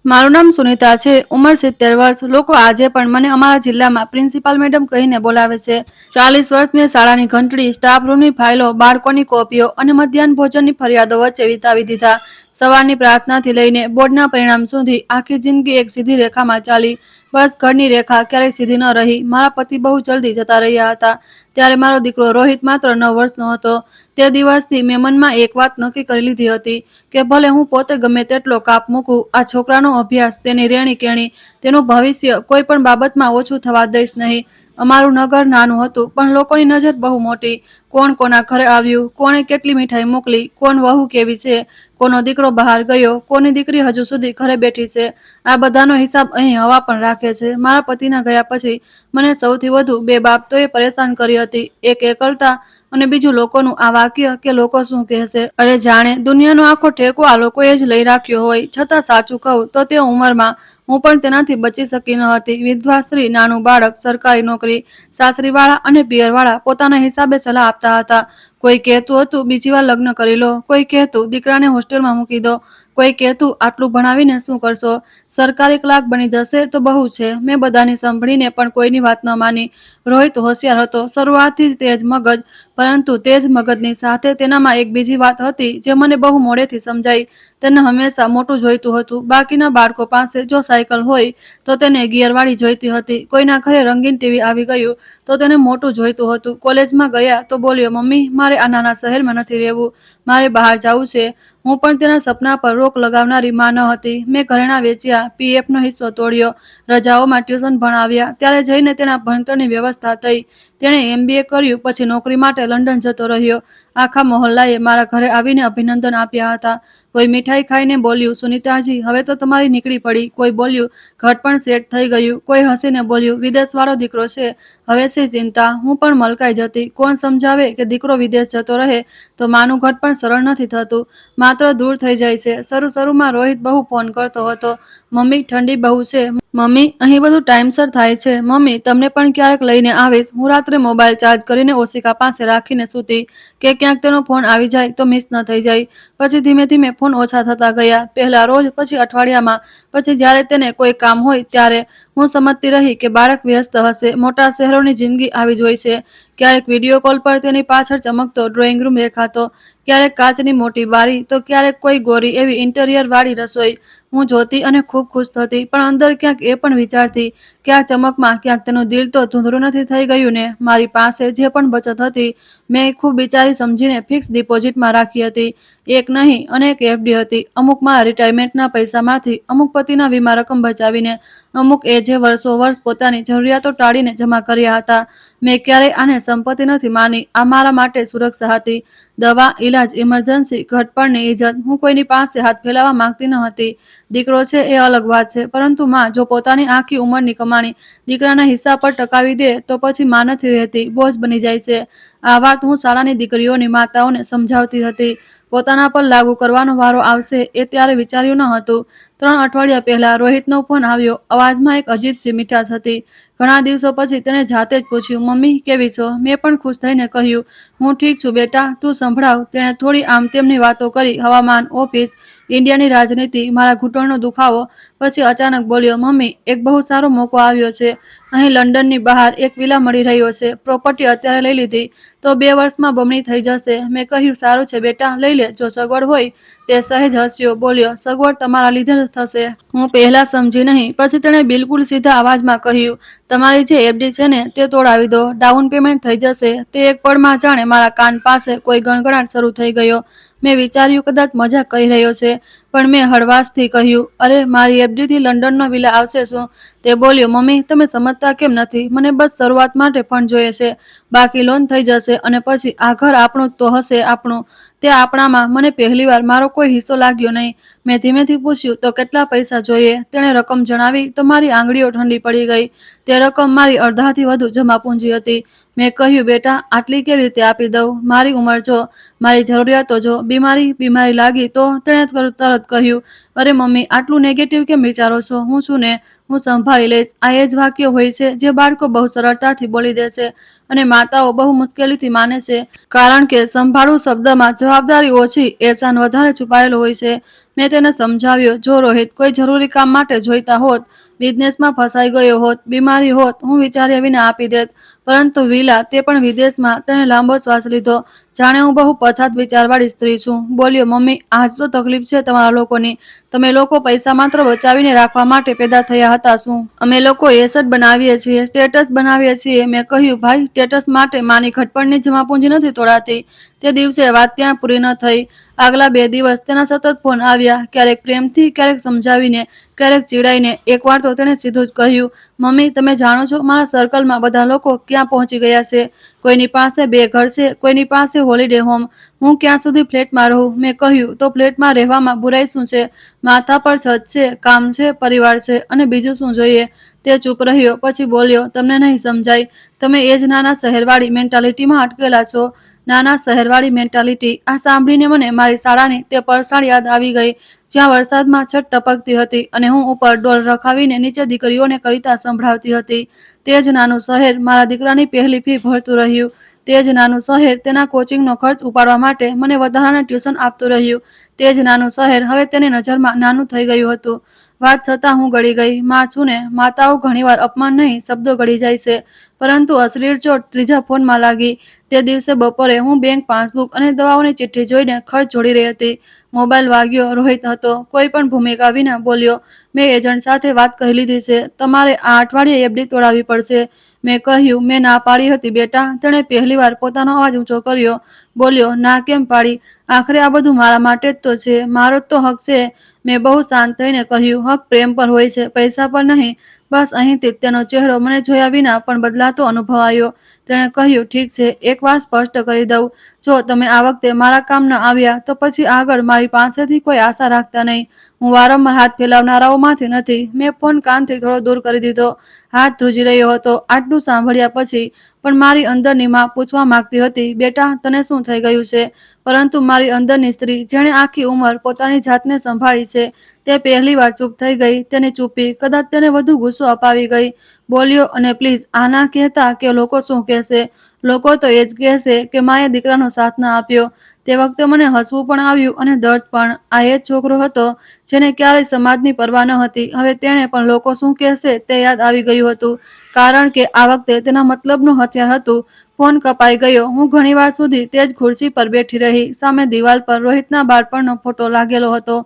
મારું નામ સુનિતા છે, ઉંમર 70 વર્ષ। લોકો આજે પણ મને અમારા જિલ્લામાં પ્રિન્સિપાલ મેડમ કહીને બોલાવે છે। 40 વર્ષની શાળાની ઘંટડી, સ્ટાફ રૂમની ફાઇલો, બાળકોની કોપીઓ અને મધ્યાહન ભોજનની ફરિયાદો વચ્ચે વિતાવી દીધા। સવારની પ્રાર્થનાથી લઈને બોર્ડના પરિણામ સુધી આખી જિંદગી એક સીધી રેખામાં ચાલી। બસ ઘરની રેખા ક્યારેય સીધી ન રહી। મારા પતિ બહુ જલ્દી જતા રહ્યા હતા, ત્યારે મારો દીકરો રોહિત માત્ર 9 વર્ષનો હતો। તે દિવસથી મેં મનમાં એક વાત નક્કી કરી લીધી હતી કે ભલે હું પોતે ગમે તેટલો કાપ મૂકું, આ છોકરાનો અભ્યાસ, તેની રહેણી કેણી, તેનું ભવિષ્ય કોઈ પણ બાબતમાં ઓછું થવા દઈશ નહીં। અમારું નગર નાનું હતું, પણ લોકોની નજર બહુ મોટી। કોણ કોના ઘરે આવ્યું, કોણે કેટલી મીઠાઈ મોકલી, કોણ વહુ કેવી છે, કોનો દીકરો બહાર ગયો, કોની દીકરી હજુ સુધી ઘરે બેઠી છે, આ બધાનો હિસાબ અહીં હવા પણ રાખે છે। મારા પતિના ગયા પછી મને સૌથી વધુ બે બાબતોએ પરેશાન કરી હતી, એક એકલતા અને બીજું લોકોનું આ વાક્ય કે લોકો શું કહેશે। અરે જાણે દુનિયાનો આખો ઠેકો આ લોકોએ જ લઈ રાખ્યો હોય। છતાં સાચું કહું તો તે ઉંમરમાં હું પણ તેનાથી બચી શકી ન હતી। વિધવા સ્ત્રી, નાનું બાળક, સરકારી નોકરી, સાસરીવાળા અને પિયરવાળા પોતાના હિસાબે સલાહ આપતા હતા। કોઈ કહેતું હતું બીજી વાર લગ્ન કરી લો, કોઈ કહેતું દીકરાને હોસ્ટેલમાં મૂકી દો, કોઈ કહેતું આટલું ભણાવીને શું કરશો, સરકારી ક્લાર્ક બની જશે તો બહુ છે। મેં બધાની સાંભળીને પણ કોઈની વાત ન માની। રોહિત હોશિયાર હતો, શરૂઆતથી જ તેજ મગજ, પરંતુ તેજ મગજની સાથે તેનામાં એક બીજી વાત હતી જે મને બહુ મોડેથી સમજાઈ। તેને હંમેશા મોટું જોઈતું હતું। બાકીના બાળકો પાસે જો સાયકલ હોય તો તેને ગિયરવાળી જોઈતી હતી, કોઈના ઘરે રંગીન ટીવી આવી ગયું તો તેને મોટું જોઈતું હતું। કોલેજમાં ગયા તો બોલ્યો, મમ્મી મારે આ નાના શહેરમાં નથી રહેવું, મારે બહાર જવું છે। હું પણ તેના સપના પર રોક લગાવનારી માં ન હતી। મેં ઘરેણાં વેચ્યા, પીએફનો હિસ્સો તોડ્યો, રજાઓમાં ટ્યુશન ભણાવ્યા, ત્યારે જઈને તેના ભણતરની વ્યવસ્થા થઈ। તેણે MBA કર્યું, પછી નોકરી માટે લંડન જતો રહ્યો। આખા મહોલ્લાએ મારા ઘરે આવીને અભિનંદન આપ્યા હતા। કોઈ મીઠાઈ ખાઈને બોલ્યું, સુનિતાજી હવે તો તમારી નીકળી પડી। કોઈ બોલ્યું, ઘર પણ સેટ થઈ ગયું। કોઈ હસીને બોલ્યું, વિદેશવાળો દીકરો છે, હવે શી ચિંતા। હું પણ મલકાઈ જતી। કોણ સમજાવે કે દીકરો વિદેશ જતો રહે તો માનું ઘર પણ સરળ નથી થતું, માત્ર દૂર થઈ જાય છે। શરૂમાં રોહિત બહુ ફોન કરતો હતો, મમ્મી ઠંડી બહુ છે, મમ્મી અહીં બધું ટાઈમસર થાય છે, મમ્મી તમને પણ ક્યારેક લઈને આવીશ। હું રાત્રે મોબાઈલ ચાર્જ કરીને ઓશિકા પાસે રાખીને સૂતી કે ક્યાંક તેનો ફોન આવી જાય તો મિસ ન થઈ જાય। પછી ધીમે ધીમે ફોન ઓછા થતા ગયા, પહેલા રોજ, પછી અઠવાડિયામાં, પછી જ્યારે તેને કોઈ કામ હોય ત્યારે। હું સમજતી રહી કે બાળક વ્યસ્ત હશે, મોટા શહેરોની જિંદગી આવી જ હોય છે। ક્યારેક વિડીયો કોલ પર તેની પાછળ ચમકતો ડ્રોઈંગ રૂમ દેખાતો, ક્યારેક કાચની મોટી બારી, તો ક્યારેક કોઈ ગોરી એવી ઇન્ટિરિયર વાળી રસોઈ। હું જોતી અને ખૂબ ખુશ થતી, પણ અંદર ક્યાંક એ પણ વિચારતી કે આ ચમકમાં ક્યાંક તેનું દિલ તો ધૂંધળું નથી થઈ ગયું ને। મારી પાસે જે પણ બચત હતી મેં ખૂબ વિચારી સમજીને ફિક્સ ડિપોઝિટમાં રાખી હતી। એક નહીં, અનેક FD હતી, અમુક મારા રિટાયરમેન્ટના પૈસામાંથી, અમુક પતિના વીમા રકમ બચાવીને, અમુક એ જે વર્ષો વર્ષ પોતાની જરૂરિયાતો ટાળીને જમા કર્યા હતા। મેં ક્યારેય આને સંપત્તિ નથી માની, આ મારા માટે સુરક્ષા હતી। દવા, ઈલાજ, ઇમરજન્સી, ઘટપણની ઇજ્જત, હું કોઈની પાસે હાથ ફેલાવવા માંગતી ન હતી। દીકરો છે એ અલગ વાત છે, પરંતુ માં જો પોતાની આખી ઉંમરની કમાણી દીકરાના હિસ્સા પર ટકાવી દે તો પછી માં નથી રહેતી, બોજ બની જાય છે। આ વાત હું શાળાની દીકરીઓની માતાઓને સમજાવતી હતી। પોતાના પર લાગુ કરવાનો વારો આવશે એ ત્યારે વિચાર્યું ન હતું। 3 અઠવાડિયા પહેલા રોહિતનો ફોન આવ્યો, અવાજમાં એક અજીબ સી મીઠાશ હતી। ઘણા દિવસો પછી તેણે જાતે જ પૂછ્યું, મમ્મી કેવી છો? મેં પણ ખુશ થઈને કહ્યું, હું ઠીક છું બેટા, તું સંભળાવ। તેણે થોડી આમ તેમની વાતો કરી, હવામાન, ઓફિસ, ઇન્ડિયાની રાજનીતિ, મારા ઘૂંટણનો દુખાવો, પછી અચાનક બોલ્યો, મમ્મી એક બહુ સારો મોકો આવ્યો છે, અહીં લંડનની બહાર એક વિલા મળી રહ્યો છે, પ્રોપર્ટી અત્યારે લઈ લીધી તો 2 વર્ષમાં બમણી થઈ જશે। મેં કહ્યું, સારું છે બેટા, લઈ લે, જો સગવડ હોય। તે સહેજ હસ્યો, બોલ્યો, સગવડ તમારા લીધે જ થશે। હું પહેલા સમજી નહીં, પછી તેણે બિલકુલ સીધા અવાજમાં કહ્યું, તમારી જે FD છે ને તે તોડાવી દો, ડાઉન પેમેન્ટ થઈ જશે। તે એક પળમાં જાણે મારા કાન પાસે કોઈ ગણગણાટ શરૂ થઈ ગયો। મેં વિચાર્યું કદાચ મજાક કરી રહ્યો છે, પણ મેં હળવાશથી કહ્યું, અરે મારી FD થી લંડનનો વિલા આવશે શું? તે બોલ્યો, મમ્મી તમે સમજતા કેમ નથી, મને બસ શરૂઆત માટે ફંડ જોઈએ છે, બાકી લોન થઈ જશે અને પછી આ ઘર આપણું તો હશે આપણું। તે આપણામાં મને પહેલીવાર મારો કોઈ હિસ્સો લાગ્યો નહીં। મેં ધીમેથી પૂછ્યું, તો કેટલા પૈસા જોઈએ? તેણે રકમ જણાવી તો મારી આંગળીઓ ઠંડી પડી ગઈ। તે રકમ મારી અડધાથી વધુ જમા પૂંજી હતી। મેં કહ્યું, બેટા આટલી કેવી રીતે આપી દઉં? મારી ઉંમર જો, મારી જરૂરિયાતો જો, બીમારી લાગી તો? તેણે તરત તરત કહ્યું, અરે મમ્મી, આટલું નેગેટિવ કેમ વિચારો છો? હું છું ને, હું સંભાળી લઈશ. આ એ જ વાક્ય હોય છે જે બાળકો બહુ સરળતાથી બોલી દે છે અને માતાઓ બહુ મુશ્કેલીથી માને છે, કારણ કે સંભાળવું શબ્દમાં જવાબદારી ઓછી, એહસાન વધારે છુપાયેલો હોય છે. મેં તેને સમજાવ્યો, જો રોહિત કોઈ જરૂરી કામ માટે જોઈતા હોત, બિઝનેસમાં ફસાઈ ગયો હોત, બીમારી હોત, હું વિચાર્યા વિના આપી દેત. પરંતુ વિલા, તે પણ વિદેશમાં. તેણે લાંબો શ્વાસ લીધો, જાણે હું બહુ પછાત વિચારવાળી સ્ત્રી છું. બોલ્યો, મમ્મી, આજ તો તકલીફ છે તમારા લોકોની. તમે લોકો પૈસા માત્ર બચાવીને રાખવા માટે પેદા થયા હતા શું? અમે લોકો એસેટ બનાવીએ છીએ, સ્ટેટસ બનાવીએ છીએ. મેં કહ્યું, ભાઈ, સ્ટેટસ માટે માની ઘટપણની જમાપૂંજી નથી તોડાતી. તે દિવસે વાત ત્યાં પૂરી ન થઈ. આગલા 2 દિવસ તેના સતત ફોન આવ્યા, ક્યારેક પ્રેમથી, ક્યારેક સમજાવીને, ક્યારેક ચીડાઈને. એકવાર તો તેણે સીધું જ કહ્યું, મમ્મી, તમે જાણો છો મારા સર્કલમાં બધા લોકો ક્યાં પહોંચી ગયા છે? કોઈની પાસે 2 ઘર છે, કોઈની પાસે હોલિડે હોમ. હું ક્યાં સુધી ફ્લેટમાં રહું? મેં કહ્યું, તો ફ્લેટમાં રહેવામાં બુરાઈ શું છે? માથા પર છત છે, કામ છે, પરિવાર છે, અને બીજું શું જોઈએ? તે ચૂપ રહ્યો, પછી બોલ્યો, તમને નહીં સમજાય. તમે એ જ નાના શહેરવાળી મેન્ટાલિટીમાં અટકેલા છો. નાના શહેરવાળી મેન્ટાલિટી. આ સાંભળીને મને મારી શાળાની તે પરસાળ યાદ આવી ગઈ, જ્યાં વરસાદમાં છત ટપકતી હતી અને હું ઉપર ડોલ રખાવીને નીચે દીકરીઓને કવિતા સંભળાવતી હતી. તે જ નાનું શહેર મારા દીકરાની પહેલી ફી ભરતું રહ્યું. તે જ નાનું શહેર તેના કોચિંગનો ખર્ચ ઉપાડવા માટે મને વધારાના ટ્યુશન આપતું રહ્યું. તે જ નાનું શહેર હવે તેની નજરમાં નાનું થઈ ગયું હતું. વાત છતાં હું ગળી ગઈ. માં છું ને. માતાઓ ઘણીવાર અપમાન નહીં, શબ્દો ગળી જાય છે, પરંતુ અશ્લીલ ચોટ ત્રીજા ફોનમાં લાગી. તે દિવસે બપોરે હું બેંક પાસબુક અને દવાઓની ચિઠ્ઠી જોઈને ખર્ચ જોડી રહી હતી. મોબાઈલ વાગ્યો. રોહિત હતો. કોઈ પણ ભૂમિકા વિના બોલ્યો, મેં એજન્ટ સાથે વાત કરી લીધી છે. તમારે આ અઠવાડિયે એફડી તોડાવવી પડશે. મેં કહ્યું, મેં ના પાડી હતી બેટા. તેણે પહેલીવાર પોતાનો અવાજ ઊંચો કર્યો. બોલ્યો, ના કેમ પાડી? આખરે આ બધું મારા માટે જ તો છે. મારો જ તો હક છે. મેં બહુ શાંત થઈને કહ્યું, હક પ્રેમ પર હોય છે, પૈસા પર નહીં. બસ અહીંથી તેનો ચહેરો મને જોયા વિના પણ બદલાતો અનુભવાયો. તેણે કહ્યું, ઠીક છે, એક વાત સ્પષ્ટ કરી દઉં. જો તમે આ વખતે મારા કામ ન આવ્યા તો પછી આગળ મારી પાસેથી કોઈ આશા રાખતા નહીં. હું વારંવાર હાથ ફેલાવનારાઓમાંથી નથી. મેં ફોન કાનથી થોડો દૂર કરી દીધો. હાથ ધ્રુજી રહ્યો હતો. આટલું સાંભળ્યા પછી પણ મારી અંદરની માં પૂછવા માંગતી હતી, બેટા, તને શું થઈ ગયું છે? પરંતુ મારી અંદરની સ્ત્રી, જેણે આખી ઉંમર પોતાની જાતને સંભાળી છે, તે પહેલીવાર ચૂપ થઈ ગઈ. તેની ચૂપ્પી કદાચ તેને વધુ ગુસ્સો અપાવી ગઈ. બોલ્યો, અને પ્લીઝ આ ના કહેતા કે લોકો શું કહેશે. લોકો તો એ જ કહેશે કે માએ દીકરાનો સાથ ના આપ્યો. તે વખતે મને હસવું પણ આવ્યું અને દર્દ પણ. આ એ જ છોકરો હતો જેને ક્યારેય સમાજની પરવા ન હતી. હવે તેણે પણ લોકો શું કહેશે તે યાદ આવી ગયું હતું, કારણ કે આ વખતે તેના મતલબનું હથિયાર હતું. ફોન કપાઈ ગયો. હું ઘણીવાર સુધી તે જ ખુરશી પર બેઠી રહી. સામે દિવાલ પર રોહિતના બાળપણનો ફોટો લાગેલો હતો.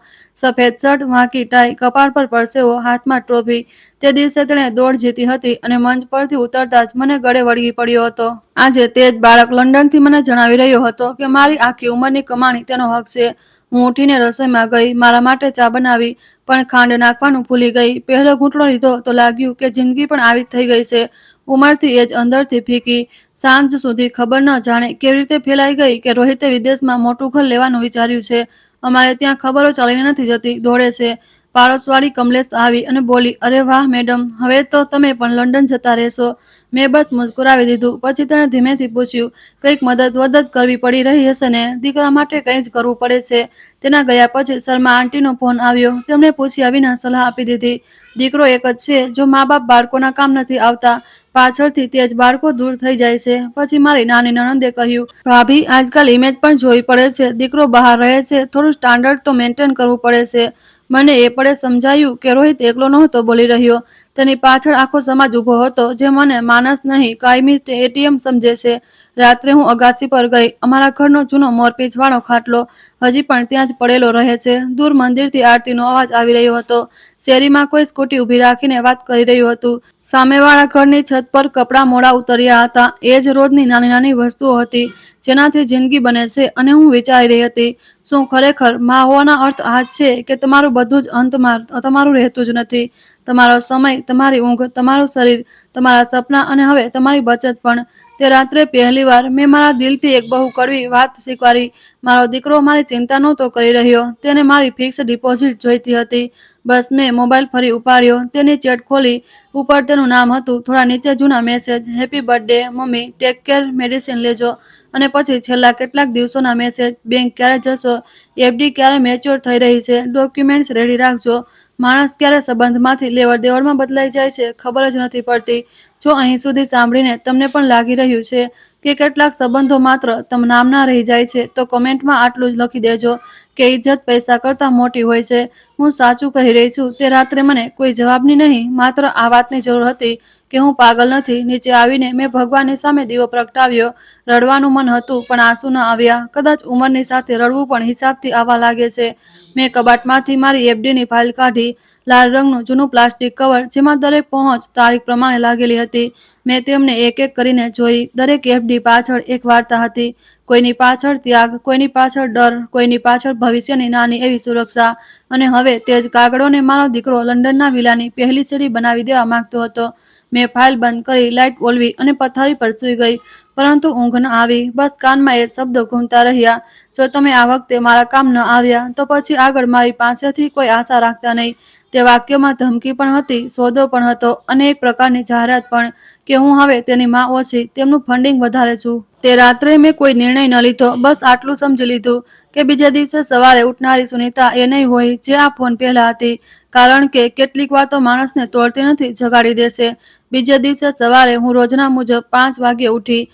સફેદ શર્ટ, વાંકી ટાઈ, કપાળ પર પરસેવો, હાથમાં ટ્રોફી. તે દિવસે તેણે દોડ જીતી હતી અને મંચ પરથી ઉતરતા જ મને ગળે વળગી પડ્યો હતો. આજે તે જ બાળક લંડનથી મને જણાવી રહ્યો હતો કે મારી આખી ઉંમરની કમાણી તેનો હક છે. હું ઉઠીને રસોઈમાં ગઈ, મારા માટે ચા બનાવી, પણ ખાંડ નાખવાનું ભૂલી ગઈ. પહેલો ઘૂંટડો લીધો તો લાગ્યું કે જિંદગી પણ આવી થઈ ગઈ છે. ઉંમરથી એ જ અંદરથી ફીકી. સાંજ સુધી ખબર ન જાણે કેવી રીતે ફેલાઈ ગઈ કે રોહિતે વિદેશમાં મોટું ઘર લેવાનું વિચાર્યું છે. અમારે ત્યાં ખબરો ચાલીને નથી જતી, દોડે છે. પાડોશવાળી કમલેશ આવી અને બોલી, અરે વાહ મેડમ, હવે તો તમે પણ લંડન જતા રહેશો. મેં બસ મુસ્કુરાવી દીધું. પછી તેણે ધીમેથી પૂછ્યું, કંઈક મદદ કરવી પડી રહી હશે ને? દીકરા માટે કંઈ જ કરવું પડે છે. તેના ગયા પછી શર્મા આંટીનો ફોન આવ્યો. તેમણે પૂછ્યા વિના સલાહ આપી દીધી. દીકરો એક જ છે. જો મા બાપ બાળકોના કામ નથી આવતા, પાછળથી તે જ બાળકો દૂર થઈ જાય છે. પછી મારી નાની નણંદે કહ્યું, ભાભી, આજકાલ ઇમેજ પણ જોવી પડે છે. દીકરો બહાર રહે છે, થોડું સ્ટાન્ડર્ડ તો મેન્ટેન કરવું પડે છે. મને એ પડે સમજાયું કે રોહિત એકલો નહોતો બોલી રહ્યો. તેની પાછળ આખો સમાજ ઊભો હતો, જે મને માણસ નહીં, કાયમી એટીએમ સમજે છે. રાત્રે હું અગાસી પર ગઈ. અમારા ઘરનો જૂનો મોરપીંછવાળો ખાટલો હજી પણ ત્યાં જ પડેલો રહે છે. દૂર મંદિરથી આરતીનો અવાજ આવી રહ્યો હતો. શેરીમાં કોઈ સ્કૂટી ઊભી રાખીને વાત કરી રહ્યું હતું. સામેવાળા ઘરની છત પર કપડાં મોડા ઉતર્યા હતા. એ જ રોજની નાની નાની વસ્તુઓ હતી જેનાથી જિંદગી બને છે. અને હું વિચારી રહી હતી, શું ખરેખર માં હોવાના અર્થ આ જ છે કે તમારું બધું જ અંતમાં તમારું રહેતું જ નથી? તમારો સમય, તમારી ઊંઘ, તમારું શરીર, તમારા સપના અને હવે તમારી બચત પણ. તે રાત્રે પહેલીવાર મેં મારા દિલથી એક બહુ કડવી વાત સ્વીકારી. મારો દીકરો મારી ચિંતા નહોતો કરી રહ્યો. તેને મારી ફિક્સ ડિપોઝિટ જોઈતી હતી. બસ મેં મોબાઈલ ફરી ઉપાડ્યો. તેની ચેટ ખોલી. ઉપર તેનું નામ હતું. થોડા નીચે જૂના message, happy birthday mummy, take care, medicine લેજો. અને પછી છેલ્લા કેટલાક દિવસોના મેસેજ, બેંક ક્યારે જશો, એફડી ક્યારે મેચ્યોર થઈ રહી છે, ડોક્યુમેન્ટ્સ રેડી રાખજો. માણસ ક્યારે સંબંધમાંથી લેવડ દેવડમાં બદલાઈ જાય છે ખબર જ નથી પડતી. જો અહીં સુધી સાંભળીને તમને પણ લાગી રહ્યું છે કે કેટલાક સંબંધો માત્ર નામના રહી જાય છે, તો કમેન્ટમાં આટલું જ લખી દેજો કે ઇજ્જત પૈસા કરતાં મોટી હોય છે. હું સાચું કહી રહી છું. તે રાત્રે મને કોઈ જવાબની નહીં, માત્ર આ વાતની જરૂર હતી કે હું પાગલ નથી. નીચે આવીને મેં ભગવાનની સામે દીવો પ્રગટાવ્યો. રડવાનું મન હતું પણ આંસુ ન આવ્યા. કદાચ ઉંમરની સાથે રડવું પણ હિસાબથી આવવા લાગે છે. મેં કબાટમાંથી મારી એફડીની ફાઇલ કાઢી. લાલ રંગનું જૂનું પ્લાસ્ટિક કવર, જેમાં દરેક પહોંચ તારીખ પ્રમાણે લાગેલી હતી. મેં તેમને એક એક કરીને જોઈ. દરેક એફડી પાછળ એક વાર્તા હતી. કોઈની પાછળ ત્યાગ, કોઈની પાછળ ડર, કોઈની પાછળ ભવિષ્યની નાની એવી સુરક્ષા. અને હવે તે જ કાગળોને મારો દીકરો લંડનના વિલાની પહેલી સીડી બનાવી દેવા માંગતો હતો. મેં ફાઇલ બંધ કરી, લાઇટ ઓલવી અને પથારી પર સૂઈ ગઈ. પરંતુ ઊંઘ ન આવી. બસ કાનમાં એ શબ્દો ઘૂમતા રહ્યા, જો તમે આ વખતે મારા કામ ન આવ્યા તો પછી આગળ મારી પાસેથી કોઈ આશા રાખતા નહીં. તે વાક્યમાં ધમકી પણ હતી, સોદો પણ હતો અને એક પ્રકારની જાહેરાત પણ કે હું હવે તેની માં ઓછી, તેમનું ફંડિંગ વધારે છું. તે રાત્રે મેં કોઈ નિર્ણય ન લીધો. બસ આટલું સમજી લીધું કે બીજા દિવસે સવારે ઉઠનારી સુનીતા એ નહીં હોય જે આ ફોન પહેલા હતી. કારણ કે કેટલીક વાતો માણસને તોડતી નથી, જગાડી દેશે. બીજા દિવસે સવારે હું રોજના મુજબ 5 વાગ્યે ઉઠી.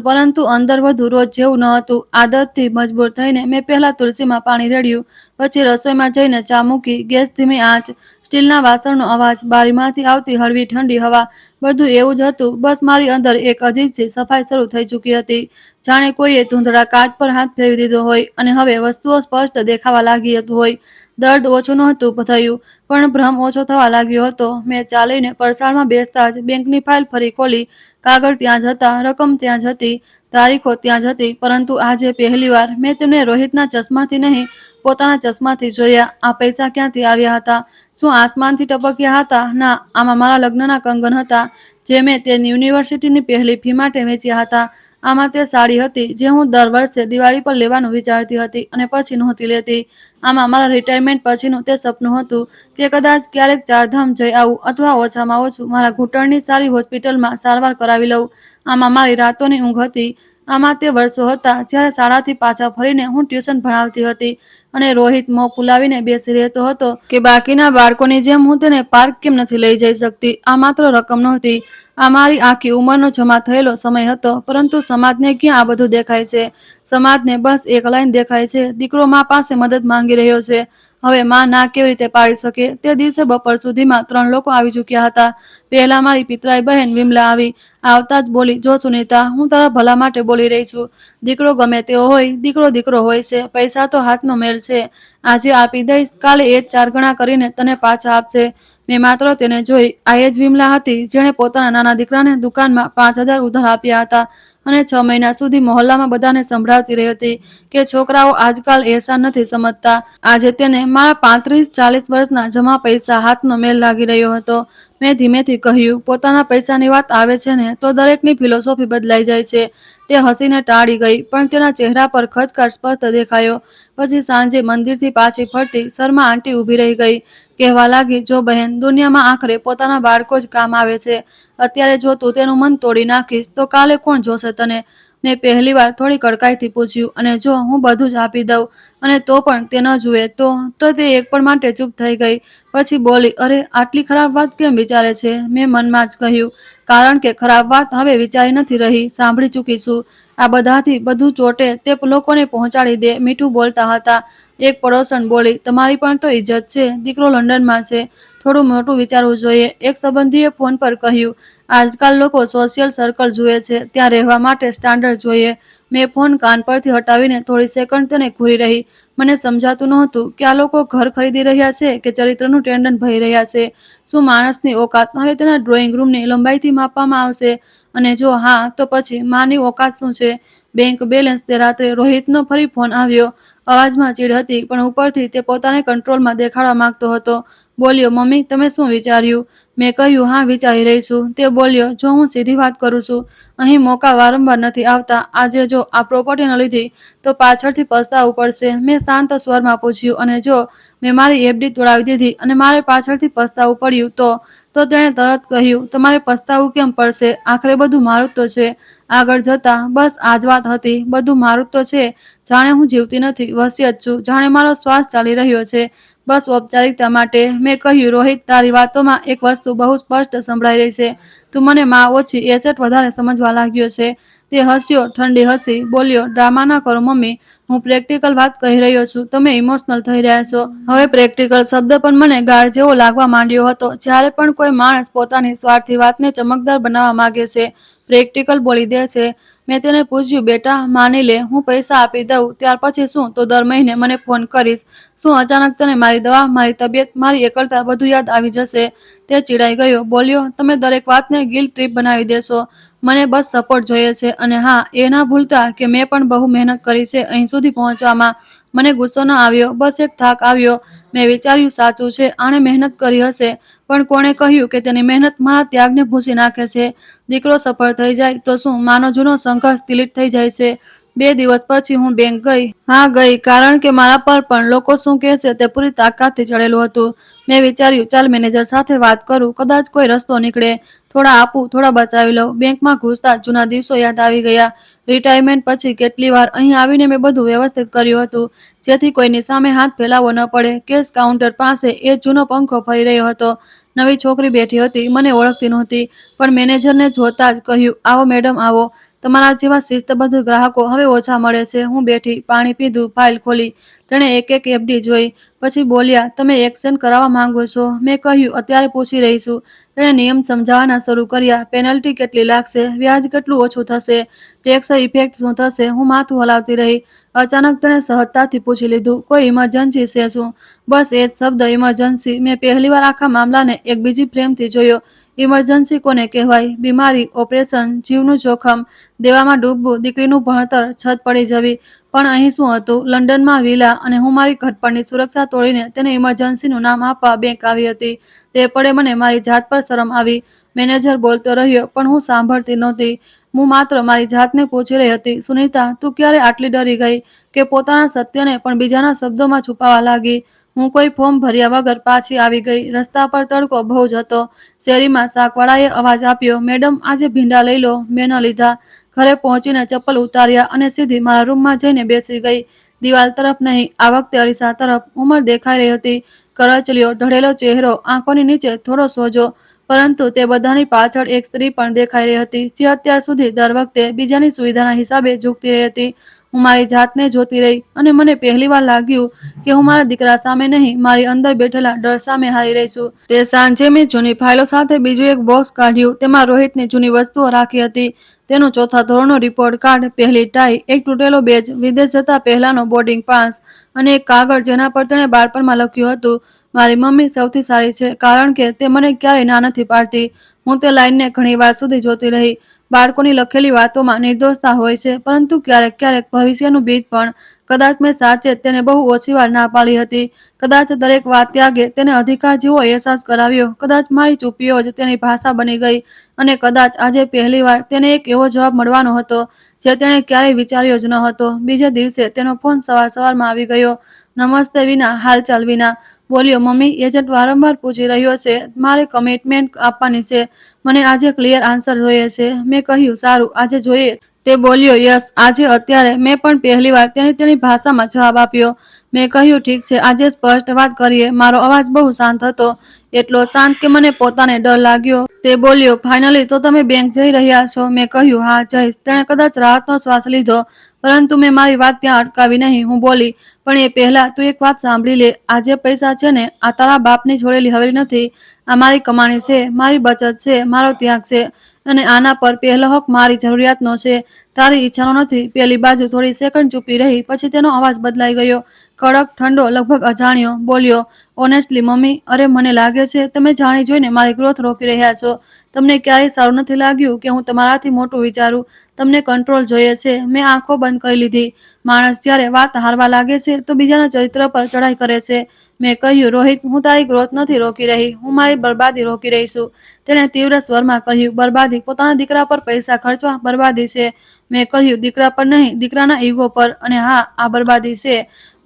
પરંતુ અંદર વધુ રોજ જેવું ન હતું. આદતથી મજબૂર થઈને મેં પહેલા તુલસીમાં પાણી રેડ્યું, પછી રસોઈમાં જઈને ચા મૂકી. ગેસ ધીમી આંચ, સ્ટીલના વાસણનો અવાજ, બારીમાંથી આવતી હળવી ઠંડી હવા, બધું એવું જ હતું. બસ મારી અંદર એક અજીબસી સફાઈ શરૂ થઈ ચૂકી હતી. જાણે કોઈએ ધૂંધળા કાચ પર હાથ ફેરવી દીધો હોય અને હવે વસ્તુઓ સ્પષ્ટ દેખાવા લાગી હોય. દર્દ ઓછું નહોતું થયું, પણ ભ્રમ ઓછો થવા લાગ્યો હતો. મેં ચાલીને પરસાળમાં બેસતા જ બેંકની ફાઇલ ફરી ખોલી. કાગળ ત્યાં જ હતા, રકમ ત્યાં જ હતી, તારીખો ત્યાં જ હતી. પરંતુ આજે પહેલીવાર મેં તેમને રોહિતના ચશ્માથી નહીં, પોતાના ચશ્માથી જોયા. આ પૈસા ક્યાંથી આવ્યા હતા? શું આસમાનથી ટપક્યા હતા? ના, આમાં મારા લગ્નના કંગન હતા, જે મેં તે યુનિવર્સિટીની પહેલી ફી માટે વેચ્યા હતા. આમાં તે સાડી હતી જે હું દર વર્ષે દિવાળી પર લેવાનું વિચારતી હતી અને પછી નહોતી લેતી. આમાં મારા રિટાયરમેન્ટ પછીનું તે સપનું હતું કે કદાચ ક્યારેક ચારધામ જઈ આવું, અથવા ઓછામાં ઓછું મારા ઘૂંટણની સારી હોસ્પિટલમાં સારવાર કરાવી લઉં. આમાં મારી રાતોની ઊંઘ હતી. આમાં તે વર્ષો હતા જ્યારે શાળાથી પાછા ફરીને હું ટ્યુશન ભણાવતી હતી અને રોહિત મોં ફુલાવીને બેસી રહેતો હતો કે બાકીના બાળકોની જેમ હું તેને પાર્ક કેમ નથી લઈ જઈ શકતી. આ માત્ર રકમ નહોતી, આ મારી આખી ઉંમરનો જમા થયેલો સમય હતો. પરંતુ સમાજને ક્યાં આ બધું દેખાય છે? સમાજને બસ એક લાઈન દેખાય છે: દીકરો મા પાસે મદદ માંગી રહ્યો છે. હવે માં ના કેવી રીતે પાડી શકે? તે દિવસે બપોર સુધીમાં 3 લોકો આવી ચૂક્યા હતા. પહેલા મારી પિતરાઈ બહેન વિમલા આવી. આવતા જ બોલી, જો સુનીતા, હું તારા ભલા માટે બોલી રહી છું. દીકરો ગમે તેવો હોય, દીકરો દીકરો હોય છે. પૈસા તો હાથનો મેલ છે. આજે આપી દઈશ, કાલે એ જ 4 ગણા કરીને તને પાછા આપશે. મેં માત્ર તેને જોઈ. આ એ જ વિમલા હતી જેણે પોતાના નાના દીકરાને દુકાનમાં 5,000 ઉધાર આપ્યા હતા અને 6 મહિના સુધી મહોલ્લામાં બધાને સંભળાવતી રહી હતી કે છોકરાઓ આજકાલ એહસાન નથી સમજતા. આજે તેને મારા 35-40 વર્ષના જમા પૈસા હાથનો મેલ લાગી રહ્યો હતો. મેં ધીમેથી કહ્યું, પોતાના પૈસાની વાત આવે છે ને તો દરેકની ફિલોસોફી બદલાઈ જાય છે. તે હસીને ટાળી ગઈ, પણ તેના ચહેરા પર ખચકાટ સ્પષ્ટ દેખાયો. પછી સાંજે મંદિરથી પાછી ફરતી શર્મા આંટી ઊભી રહી ગઈ. કહેવા લાગી, જો બહેન, દુનિયામાં આખરે પોતાના બાળકો જ કામ આવે છે. અત્યારે જો તું તેનું મન તોડી નાખીશ તો કાલે કોણ જોશે તને? મેં પહેલીવાર થોડી કડકાઈથી પૂછ્યું, અને જો હું બધું જ આપી દઉં અને તો પણ તે ન જુએ તો? તે એક પળ માટે ચૂપ થઈ ગઈ. પછી બોલી, અરે, આટલી ખરાબ વાત કેમ વિચારે છે? મેં મનમાં જ કહ્યું, કારણ કે ખરાબ વાત હવે વિચારી નથી રહી, સાંભળી ચૂકી છું. આ બધાથી બધું ચોટે તે લોકોને પહોંચાડી દે. મીઠું બોલતા હતા. એક પડોશણ બોલી, તમારી પણ તો ઇજ્જત છે. દીકરો લંડનમાં છે, થોડું મોટું વિચારવું જોઈએ. એક સંબંધીએ ફોન પર કહ્યું, આજકાલ લોકો સોશિયલ સર્કલ જુએ છે, ત્યાં રહેવા માટે સ્ટાન્ડર્ડ જોઈએ. મેં ફોન કાન પરથી હટાવીને થોડી સેકન્ડ તેને ઘૂરી રહી. મને સમજાતું નહોતું કે આ લોકો ઘર ખરીદી રહ્યા છે કે ચરિત્રનું ટેન્ડર ભરી રહ્યા છે. શું માણસની ઓકાત હવે તેના ડ્રોઈંગ રૂમની લંબાઈથી માપવામાં આવશે? અને જો હા, તો પછી માની ઓકાત શું છે? Bank balance. તે રાત્રે રોહિતનો ફરી ફોન આવ્યો. અવાજમાં ચીડ હતી, પણ ઉપરથી તે પોતાને કંટ્રોલમાં દેખાડવા માંગતો હતો. બોલ્યો, મમ્મી, તમે શું વિચાર્યું? મેં કહ્યું, હા, વિચારી રહી છું. તે બોલ્યો, જો હું સીધી વાત કરું છું, અહીં મોકા વારંવાર નથી આવતા. આજે જો આ પ્રોપર્ટી ન લીધી તો પાછળથી પસ્તાવું પડશે. મેં શાંત સ્વરમાં પૂછ્યું, અને જો મેં મારી એફડી તોડાવી દીધી અને મારે પાછળથી પસ્તાવું પડ્યું તો તેણે તરત કહ્યું, તમારે પસ્તાવું કેમ પડશે? આખરે બધું મારું જ તો છે. આગળ જતા બસ આ જ વાત હતી. બધું મારું જ તો છે. જાણે હું જીવતી નથી, વસિયત છું. જાણે મારો શ્વાસ ચાલી રહ્યો છે, બસ ઔપચારિકતા માટે. મેં કહ્યું, રોહિત, તારી વાતોમાં એક વસ્તુ બહુ સ્પષ્ટ સંભળાઈ રહી છે. તું મને માં ઓછી એસેટ વધારે સમજવા લાગ્યો છે. તે હસ્યો, ઠંડી હસી. બોલ્યો, ડ્રામા ના કરો મમ્મી, હું પ્રેક્ટિકલ વાત કહી રહ્યો છું. તમે ઇમોશનલ થઈ રહ્યા છો. હવે પ્રેક્ટિકલ શબ્દ પણ મને ગાળ જેવો લાગવા માંડ્યો હતો. જ્યારે પણ કોઈ માણસ પોતાની સ્વાર્થી વાતને ચમકદાર બનાવવા માંગે છે, પ્રેક્ટિકલ બોલી દે છે. મેં તેને પૂછ્યું, બેટા, માની લે હું પૈસા આપી દઉં, ત્યાર પછી શું? તો દર મહિને મને ફોન કરીશ? શું અચાનક તને મારી દવા, મારી તબિયત, મારી એકલતા બધું યાદ આવી જશે? તે ચીડાઈ ગયો. બોલ્યો, તમે દરેક વાતને ગિલ્ટ ટ્રીપ બનાવી દેશો. મને બસ સપોર્ટ જોઈએ છે. અને હા, એ ના ભૂલતા કે મેં પણ બહુ મહેનત કરી છે અહીં સુધી પહોંચવામાં. મને ગુસ્સો ન આવ્યો, બસ એક થાક આવ્યો. મેં વિચાર્યું, સાચું છે, આણે મહેનત કરી હશે, પણ કોણે કહ્યું કે તેની મહેનત મારા ત્યાગને ભૂંસી નાખે છે? દીકરો સફળ થઈ જાય તો શું માનો જૂનો સંઘર્ષ ડિલીટ થઈ જાય છે? 2 દિવસ પછી હું બેંક ગઈ. હા, ગઈ, કારણ કે મારા પર પણ લોકો શું કહેશે તે પૂરી તાકાતથી ચડેલું હતું. મેં વિચાર્યું, ચાલ મેનેજર સાથે વાત કરું, કદાચ કોઈ રસ્તો નીકળે. થોડા આપું, થોડા બચાવી લઉં. બેંકમાં ઘૂસતા જૂના દિવસો યાદ આવી ગયા. રિટાયરમેન્ટ પછી કેટલી વાર અહીં આવીને મેં બધું વ્યવસ્થિત કર્યું હતું, જેથી કોઈની સામે હાથ ફેલાવવો ન પડે. કેશ કાઉન્ટર પાસે એ જૂનો પંખો ફરી રહ્યો હતો. નવી છોકરી બેઠી હતી, મને ઓળખતી નહોતી, પણ મેનેજરને જોતા જ કહ્યું, આવો મેડમ, આવો. તમારા જેવા શિસ્તબદ્ધ ગ્રાહકો હવે ઓછા મળે છે. હું બેઠી, પાણી પીધું, ફાઇલ ખોલી. તેણે એક એક એફડી જોઈ. પછી બોલ્યા, તમે એક્સચેન્જ કરાવવા માંગો છો? મેં કહ્યું, અત્યારે પૂછી રહી છું. તેણે નિયમ સમજાવવાના શરૂ કર્યા. પેનલ્ટી કેટલી લાગશે? વ્યાજ કેટલું ઓછું થશે? ટેક્સ ઇફેક્ટ શું થશે? હું માથું હલાવતી રહી. અચાનક તેણે સહજતાથી પૂછી લીધું, કોઈ ઇમરજન્સી છે શું? બસ એ જ શબ્દ, ઇમરજન્સી. મેં પહેલીવાર આખા મામલાને એક બીજી ફ્રેમથી જોયો. ઇમરજન્સી કોને કહેવાય? બીમારી, ઓપરેશન, જીવનું જોખમ, દેવામાં ડૂબવું, દીકરીનું ભણતર, છત પડી જવી. પણ અહીં શું હતું? લંડનમાં વિલા, અને હું મારી ઘટપણની સુરક્ષા તોડીને તેને ઇમરજન્સીનું નામ આપવા બેંક આવી હતી. તે પડે મને મારી જાત પર શરમ આવી. મેનેજર બોલતો રહ્યો, પણ હું સાંભળતી નહોતી. હું માત્ર મારી જાતને પૂછી રહી હતી, સુનીતા, તું ક્યારે આટલી ડરી ગઈ કે પોતાના સત્યને પણ બીજાના શબ્દોમાં છુપાવવા લાગી? હું કોઈ ફોર્મ ભર્યા વગર પાછી આવી ગઈ. રસ્તા પર તડકો બહુ જ હતો. શેરીમાં શાકવાળાએ અવાજ આપ્યો, મેડમ, આજે ભીંડા લઈ લો. મેં ન લીધા. ઘરે પહોંચીને ચપ્પલ ઉતાર્યા અને સીધી મારા રૂમમાં જઈને બેસી ગઈ. દિવાલ તરફ નહીં, આ વખતે અરીસા તરફ. ઉંમર દેખાઈ રહી હતી, કરચલીઓ, ઢળેલો ચહેરો, આંખોની નીચે થોડો સોજો. પરંતુ તે બધાની પાછળ એક સ્ત્રી પણ દેખાઈ રહી હતી, જે અત્યાર સુધી દર વખતે બીજાની સુવિધાના હિસાબે ઝૂકતી રહી હતી. હું મારી જાતને જોતી રહી, અને મને પહેલીવાર લાગ્યું કે હું મારા દીકરા સામે નહીં, મારી અંદર બેઠેલા ડર સામે હારી રહી છું. તે સાંજે મેં જૂની ફાઇલો સાથે બીજું એક બોક્સ કાઢ્યું. તેમાં રોહિતની જૂની વસ્તુઓ રાખી હતી. તેનો ચોથા ધોરણનો રિપોર્ટ કાર્ડ, પહેલી ટાઈ, એક તૂટેલો બેજ, વિદેશ જતા પહેલાનો બોર્ડિંગ પાસ, અને એક કાગળ જેના પર તેણે બાળપણમાં લખ્યું હતું, મારી મમ્મી સૌથી સારી છે, કારણ કે તે મને ક્યારેય ના નથી પાડતી. હું તે લાઈનને ઘણી વાર સુધી જોતી રહી. બાળકોની લખેલી વાતોમાં નિર્દોષતા હોય છે, પરંતુ ક્યારેક ક્યારેક ભવિષ્યનું બીજ પણ. કદાચ મેં સાચે તેને બહુ ઓછી વાર ના પાડી હતી. કદાચ દરેક વાત ત્યાગે તેને અધિકાર જેવો અહેસાસ કરાવ્યો. કદાચ મારી ચૂપ્પીઓ જ તેની ભાષા બની ગઈ. અને કદાચ આજે પહેલીવાર તેને એક એવો જવાબ મળવાનો હતો જે તેણે ક્યારેય વિચાર્યો જ ન હતો. બીજે દિવસે તેનો ફોન સવારમાં આવી ગયો. નમસ્તે વિના, હાલચાલ વિના. બોલ્યો, મમ્મી, એજન્ટ વારંવાર પૂછી રહ્યો છે, મારે કમિટમેન્ટ આપવાની છે. મને આજે ક્લિયર આન્સર જોઈએ છે. મેં કહ્યું, સારું, આજે જોઈએ. તે બોલ્યો, યસ, આજે, અત્યારે. મેં પણ પહેલીવાર તેની ભાષામાં જવાબ આપ્યો. મેં કહ્યું, ઠીક છે, આજે સ્પષ્ટ વાત કરીએ. મારો અવાજ બહુ શાંત હતો, એટલો શાંત કે મને પોતાને ડર લાગ્યો. તે બોલ્યો, ફાઇનલી, તો તમે બેંક જઈ રહ્યા છો? મેં કહ્યું, હા, જઈશ. તેણે કદાચ રાહતનો શ્વાસ લીધો, પરંતુ મેં મારી વાત ત્યાં અટકાવી નહીં. હું બોલી, પણ એ પહેલા તું એક વાત સાંભળી લે. આ જે પૈસા છે ને, આ તારા બાપની છોડેલી હવેલી નથી. આ મારી કમાણી છે, મારી બચત છે, મારો ત્યાગ છે. અને આના પર પહેલો હક મારી જરૂરિયાતનો છે, તારી ઈચ્છાનો નથી. પેલી બાજુ થોડી સેકન્ડ ચૂપી રહી. પછી તેનો અવાજ બદલાઈ ગયો, કડક, ઠંડો, લગભગ અજાણ્યો. બોલ્યો, ઓનેસ્ટલી મમ્મી, અરે, મને લાગે છે તમે જાણી જોઈને મારી ગ્રોથ રોકી રહ્યા છો. તમને ક્યારેય સારું નથી લાગ્યું કે હું તમારાથી મોટું વિચારું? તમને કંટ્રોલ જોઈએ છે. મેં આંખો બંધ કરી લીધી. માણસ જ્યારે વાત હારવા લાગે છે તો બીજાના ચરિત્ર પર ચડાઈ કરે છે. મેં કહ્યું, રોહિત, હું તારી ગ્રોથ નથી રોકી રહી, હું મારી બરબાદી રોકી રહી છું. તેણે તીવ્ર સ્વરમાં કહ્યું, બરબાદી? પોતાના દીકરા પર પૈસા ખર્ચવા બરબાદી છે? મેં કહ્યું, દીકરા પર નહીં, દીકરાના ઈગો પર. અને હા, આ બરબાદી છે.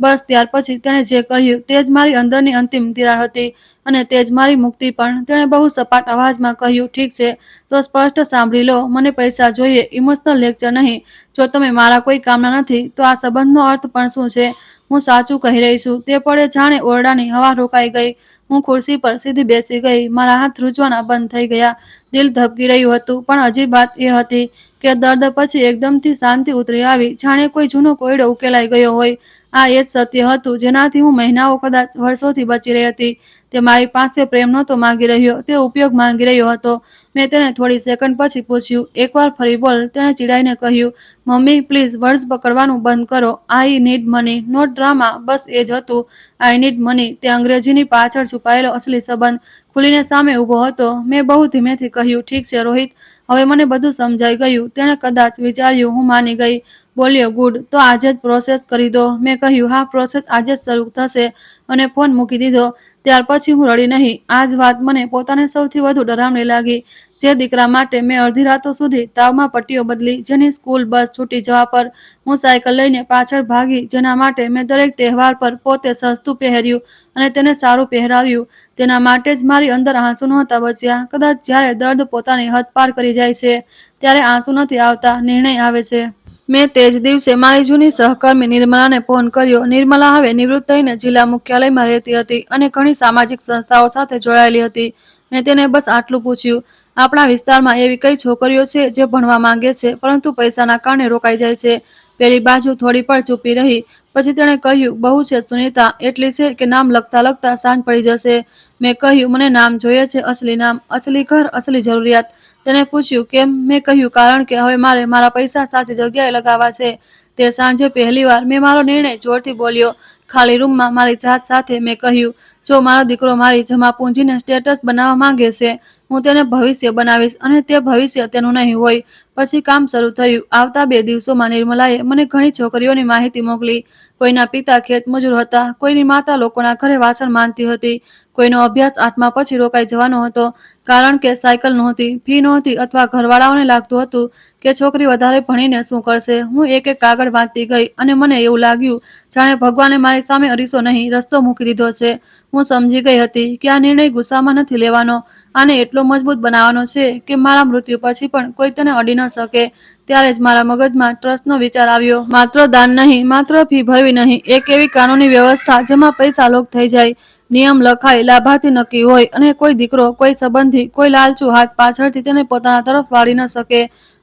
બસ ત્યાર પછી તેણે જે કહ્યું તે જ મારી અંદરની અંતિમ તિરાડ હતી, અને તે જ મારી મુક્તિ પણ. તેણે બહુ સપાટ અવાજમાં કહ્યું, ઠીક છે, તો સ્પષ્ટ સાંભળી લો, મને પૈસા જોઈએ, ઇમોશનલ લેક્ચર નહીં. જો તમે મારા કોઈ કામના નથી, તો આ સંબંધનો અર્થ પણ શું છે? હું સાચું કહી રહી છું. તે પડે જાણે ઓરડાની હવા રોકાઈ ગઈ. હું ખુરશી પર સીધી બેસી ગઈ. મારા હાથ ધ્રુજવાના બંધ થઈ ગયા. દિલ ધબકી રહ્યું હતું. પણ અજીબ વાત એ હતી કે દર્દ પછી એકદમથી શાંતિ ઉતરી આવી, જાણે કોઈ જૂનો કોયડો ઉકેલાઈ ગયો હોય. આ એ જ સત્ય હતું જેનાથી હું મહિનાઓ, કદાચ વર્ષોથી બચી રહી હતી. તે મારી પાસે પ્રેમ નહોતો માંગી રહ્યો, તે ઉપયોગ માંગી રહ્યો હતો. મેં તેને થોડી સેકન્ડ પછી પૂછ્યું, એકવાર ફરી બોલ. તેણે ચીડાઈને કહ્યું, મમ્મી, પ્લીઝ વર્ડ્સ પકડવાનું બંધ કરો. I need money, not drama. બસ એ જ હતું, આઈ નીડ મની. તે અંગ્રેજીની પાછળ છુપાયેલો અસલી સંબંધ ખુલીને સામે ઊભો હતો. મેં બહુ ધીમેથી કહ્યું, ઠીક છે રોહિત, હવે મને બધું સમજાઈ ગયું. તેણે કદાચ વિચાર્યું હું માની ગઈ. બોલ્યો, ગુડ, તો આજે જ પ્રોસેસ કરી દો. મેં કહ્યું, હા, પ્રોસેસ આજે જ શરૂ થશે. અને ફોન મૂકી દીધો. ત્યાર પછી હું રડી નહીં. આ જ વાત મને પોતાને સૌથી વધુ ડરામણી લાગી. જે દીકરા માટે મેં અડધી રાતો સુધી તાવમાં પટ્ટીઓ બદલી, જેની સ્કૂલ બસ છૂટી જવા પર હું સાયકલ લઈને પાછળ ભાગી, જેના માટે મેં દરેક તહેવાર પર પોતે સસ્તું પહેર્યું અને તેને સારું પહેરાવ્યું, તેના માટે જ મારી અંદર આંસુ નહોતા બચ્યા. કદાચ જ્યારે દર્દ પોતાની હદ પાર કરી જાય છે, ત્યારે આંસુ નથી આવતા, નિર્ણય આવે છે. મેં તે જ દિવસે મારી જૂની સહકર્મી નિર્મલાને ફોન કર્યો. નિર્મલા હવે નિવૃત્ત થઈને જિલ્લા મુખ્યાલયમાં રહેતી હતી અને ઘણી સામાજિક સંસ્થાઓ સાથે જોડાયેલી હતી. મેં તેને બસ આટલું પૂછ્યું, આપણા વિસ્તારમાં એવી કઈ છોકરીઓ છે જે ભણવા માંગે છે પરંતુ પૈસાના કારણે રોકાઈ જાય છે? પેલી બાજુ થોડી પણ ચૂપી રહી. પછી તેણે કહ્યું, બહુ છે સુનીતા, એટલી છે કે નામ લખતા લખતા સાંજ પડી જશે. મેં કહ્યું, મને નામ જોઈએ છે, અસલી નામ, અસલી ઘર, અસલી જરૂરિયાત. તેણે પૂછ્યું, કેમ? મેં કહ્યું, કારણ કે હવે મારે મારા પૈસા સાચી જગ્યાએ લગાવવા છે. તે સાંજે પહેલીવાર મેં મારો નિર્ણય જોરથી બોલ્યો, ખાલી રૂમમાં મારી જાત સાથે. મેં કહ્યું, જો મારો દીકરો મારી જમા પૂંજીને સ્ટેટસ બનાવવા માંગે છે, હું તેને ભવિષ્ય બનાવીશ, અને તે ભવિષ્ય તેનું નહીં હોય. પછી કામ શરૂ થયું. આવતા 2 દિવસોમાં નિર્મલાએ મને ઘણી છોકરીઓની માહિતી મોકલી. કોઈના પિતા ખેતમજૂર હતા, કોઈની માતા લોકોના ઘરે વાસણ માંજતી હતી, કોઈનો અભ્યાસ 8મા પછી રોકાઈ જવાનો હતો, કારણ કે સાયકલ નહોતી, ફી નહોતી, અથવા ઘરવાળાઓને લાગતું હતું કે છોકરી વધારે ભણીને શું કરશે. હું એક એક કાગળ વાંચતી ગઈ અને મને એવું લાગ્યું જાણે ભગવાને મારી સામે અરીસો નહીં, રસ્તો મૂકી દીધો છે. હું સમજી ગઈ હતી કે આ નિર્ણય ગુસ્સામાં નથી લેવાનો, આને એટલો મજબૂત બનાવવાનો છે કે મારા મૃત્યુ પછી પણ કોઈ તેને અડી ન શકે. ત્યારે જ મારા મગજમાં ટ્રસ્ટનો વિચાર આવ્યો. માત્ર દાન નહીં, માત્ર ફી ભરવી નહીં, એક એવી કાનૂની વ્યવસ્થા જેમાં પૈસા લોક થઈ જાય, નિયમ લખાય, લાભાર્થી નક્કી હોય, અને કોઈ દીકરો, કોઈ સંબંધી, કોઈ લાલચુ હાથ પાછળથી તેને પોતાના તરફ વાળી ન શકે.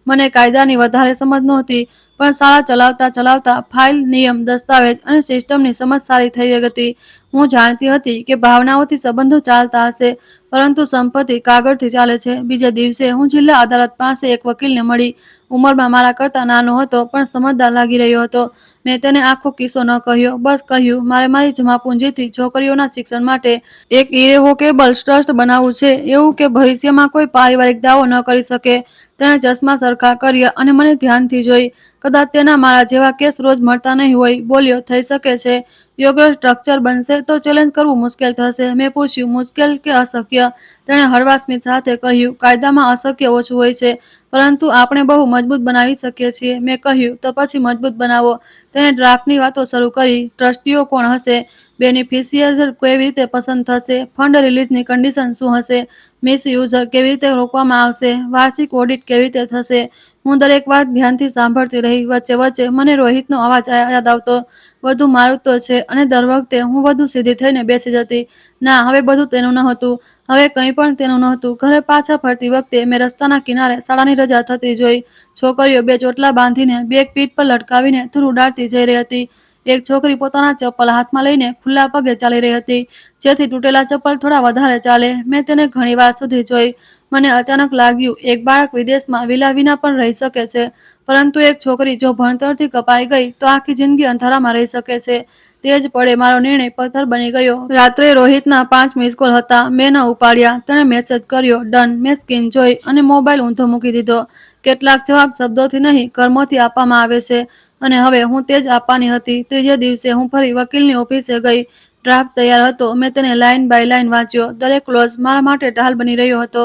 મને કાયદાની વધારે સમજ નહોતી, પણ શાળા ચલાવતા ચલાવતા ફાઇલ, નિયમ, દસ્તાવેજ અને સિસ્ટમની સમજ સારી થઈ હતી. હું જાણતી હતી કે ભાવનાઓથી સંબંધો ચાલતા હશે, પરંતુ સંપત્તિ કાગળથી ચાલે છે. બીજે દિવસે હું જિલ્લા અદાલત પાસે એક વકીલને મળી. ઉંમરમાં મારા કરતાં નાનો હતો, પણ સમજદાર લાગી રહ્યો હતો. મેં તેને આખો કિસ્સો ન કહ્યો, બસ કહ્યું, મારે મારી જમાપૂંજીથી છોકરીઓના શિક્ષણ માટે એક ઇરેવોકેબલ ટ્રસ્ટ બનાવવું છે, એવું કે ભવિષ્યમાં કોઈ પારિવારિક દાવો ન કરી શકે. તેણે ચશ્મા સરખા કર્યા અને મને ધ્યાનથી જોઈ. કદાચ તેના મારા જેવા કેસ રોજ મળતા નહીં હોય. બોલ્યો, થઈ શકે છે. યોગ્ય સ્ટ્રક્ચર બનશે તો ચેલેન્જ કરવું મુશ્કેલ થશે. મેં પૂછ્યું, મુશ્કેલ કે અશક્ય? તેણે હળવા સ્મિત સાથે કહ્યું, કાયદામાં અશક્ય ઓછું હોય છે, પરંતુ આપણે બહુ મજબૂત બનાવી શકીએ છીએ. મેં કહ્યું, તો પછી મજબૂત બનાવો. તેણે ડ્રાફ્ટની વાતો શરૂ કરી. ટ્રસ્ટીઓ કોણ હશે? બેનિફિશિયરી કેવી રીતે પસંદ થશે? ફંડ રિલીઝની કન્ડિશન શું હશે? મિસયુઝર કેવી રીતે રોકવામાં આવશે? વાર્ષિક ઓડિટ કેવી રીતે થશે? હું દરેક વાત ધ્યાનથી સાંભળતી રહી. વચ્ચે વચ્ચે મને રોહિતનો અવાજ યાદ આવતો. બધું મારું તો છે. અને દર વખતે હું વધુ સીધી થઈને બેસી જતી. ના, હવે બધું તેનું નહોતું. હવે કંઈ પણ તેનું નહોતું. ઘરે પાછા ફરતી વખતે મેં રસ્તાના કિનારે શાળાની રજા થતી જોઈ. છોકરીઓ 2 ચોટલા બાંધીને બેગ પીઠ પર લટકાવીને ધૂળ ઉડાડતી જઈ રહી હતી. એક છોકરી પોતાના ચપ્પલ હાથમાં લઈને ખુલ્લા પગે ચાલી રહી હતી, જેથી તૂટેલા ચપ્પલ થોડા વધારે ચાલે. મેં તેને ઘણીવાર સુધી જોઈ. મને અચાનક લાગ્યું, એક બાળક વિદેશમાં વિલા વિના પણ રહી શકે છે, પરંતુ એક છોકરી જો ભણતરથી કપાઈ ગઈ તો આખી જિંદગી અંધારામાં રહી શકે છે. તે જ પડે મારો નિર્ણય પથ્થર બની ગયો. રાત્રે રોહિતના 5 મિસ કોલ હતા. મેં ન ઉપાડ્યા. તેણે મેસેજ કર્યો, ડન. મેં સ્ક્રીન જોઈ અને મોબાઈલ ઊંધો મૂકી દીધો. કેટલાક જવાબ શબ્દોથી નહીં, કર્મોથી આપવામાં આવે છે, અને હવે હું તે જ આપવાની હતી. ત્રીજે દિવસે હું ફરી વકીલની ઓફિસે ગઈ. ડ્રાફ્ટ તૈયાર હતો. મેં તેને લાઇન બાય લાઇન વાંચ્યો. દરેક ક્લોઝ મારા માટે ઢાલ બની રહ્યો હતો.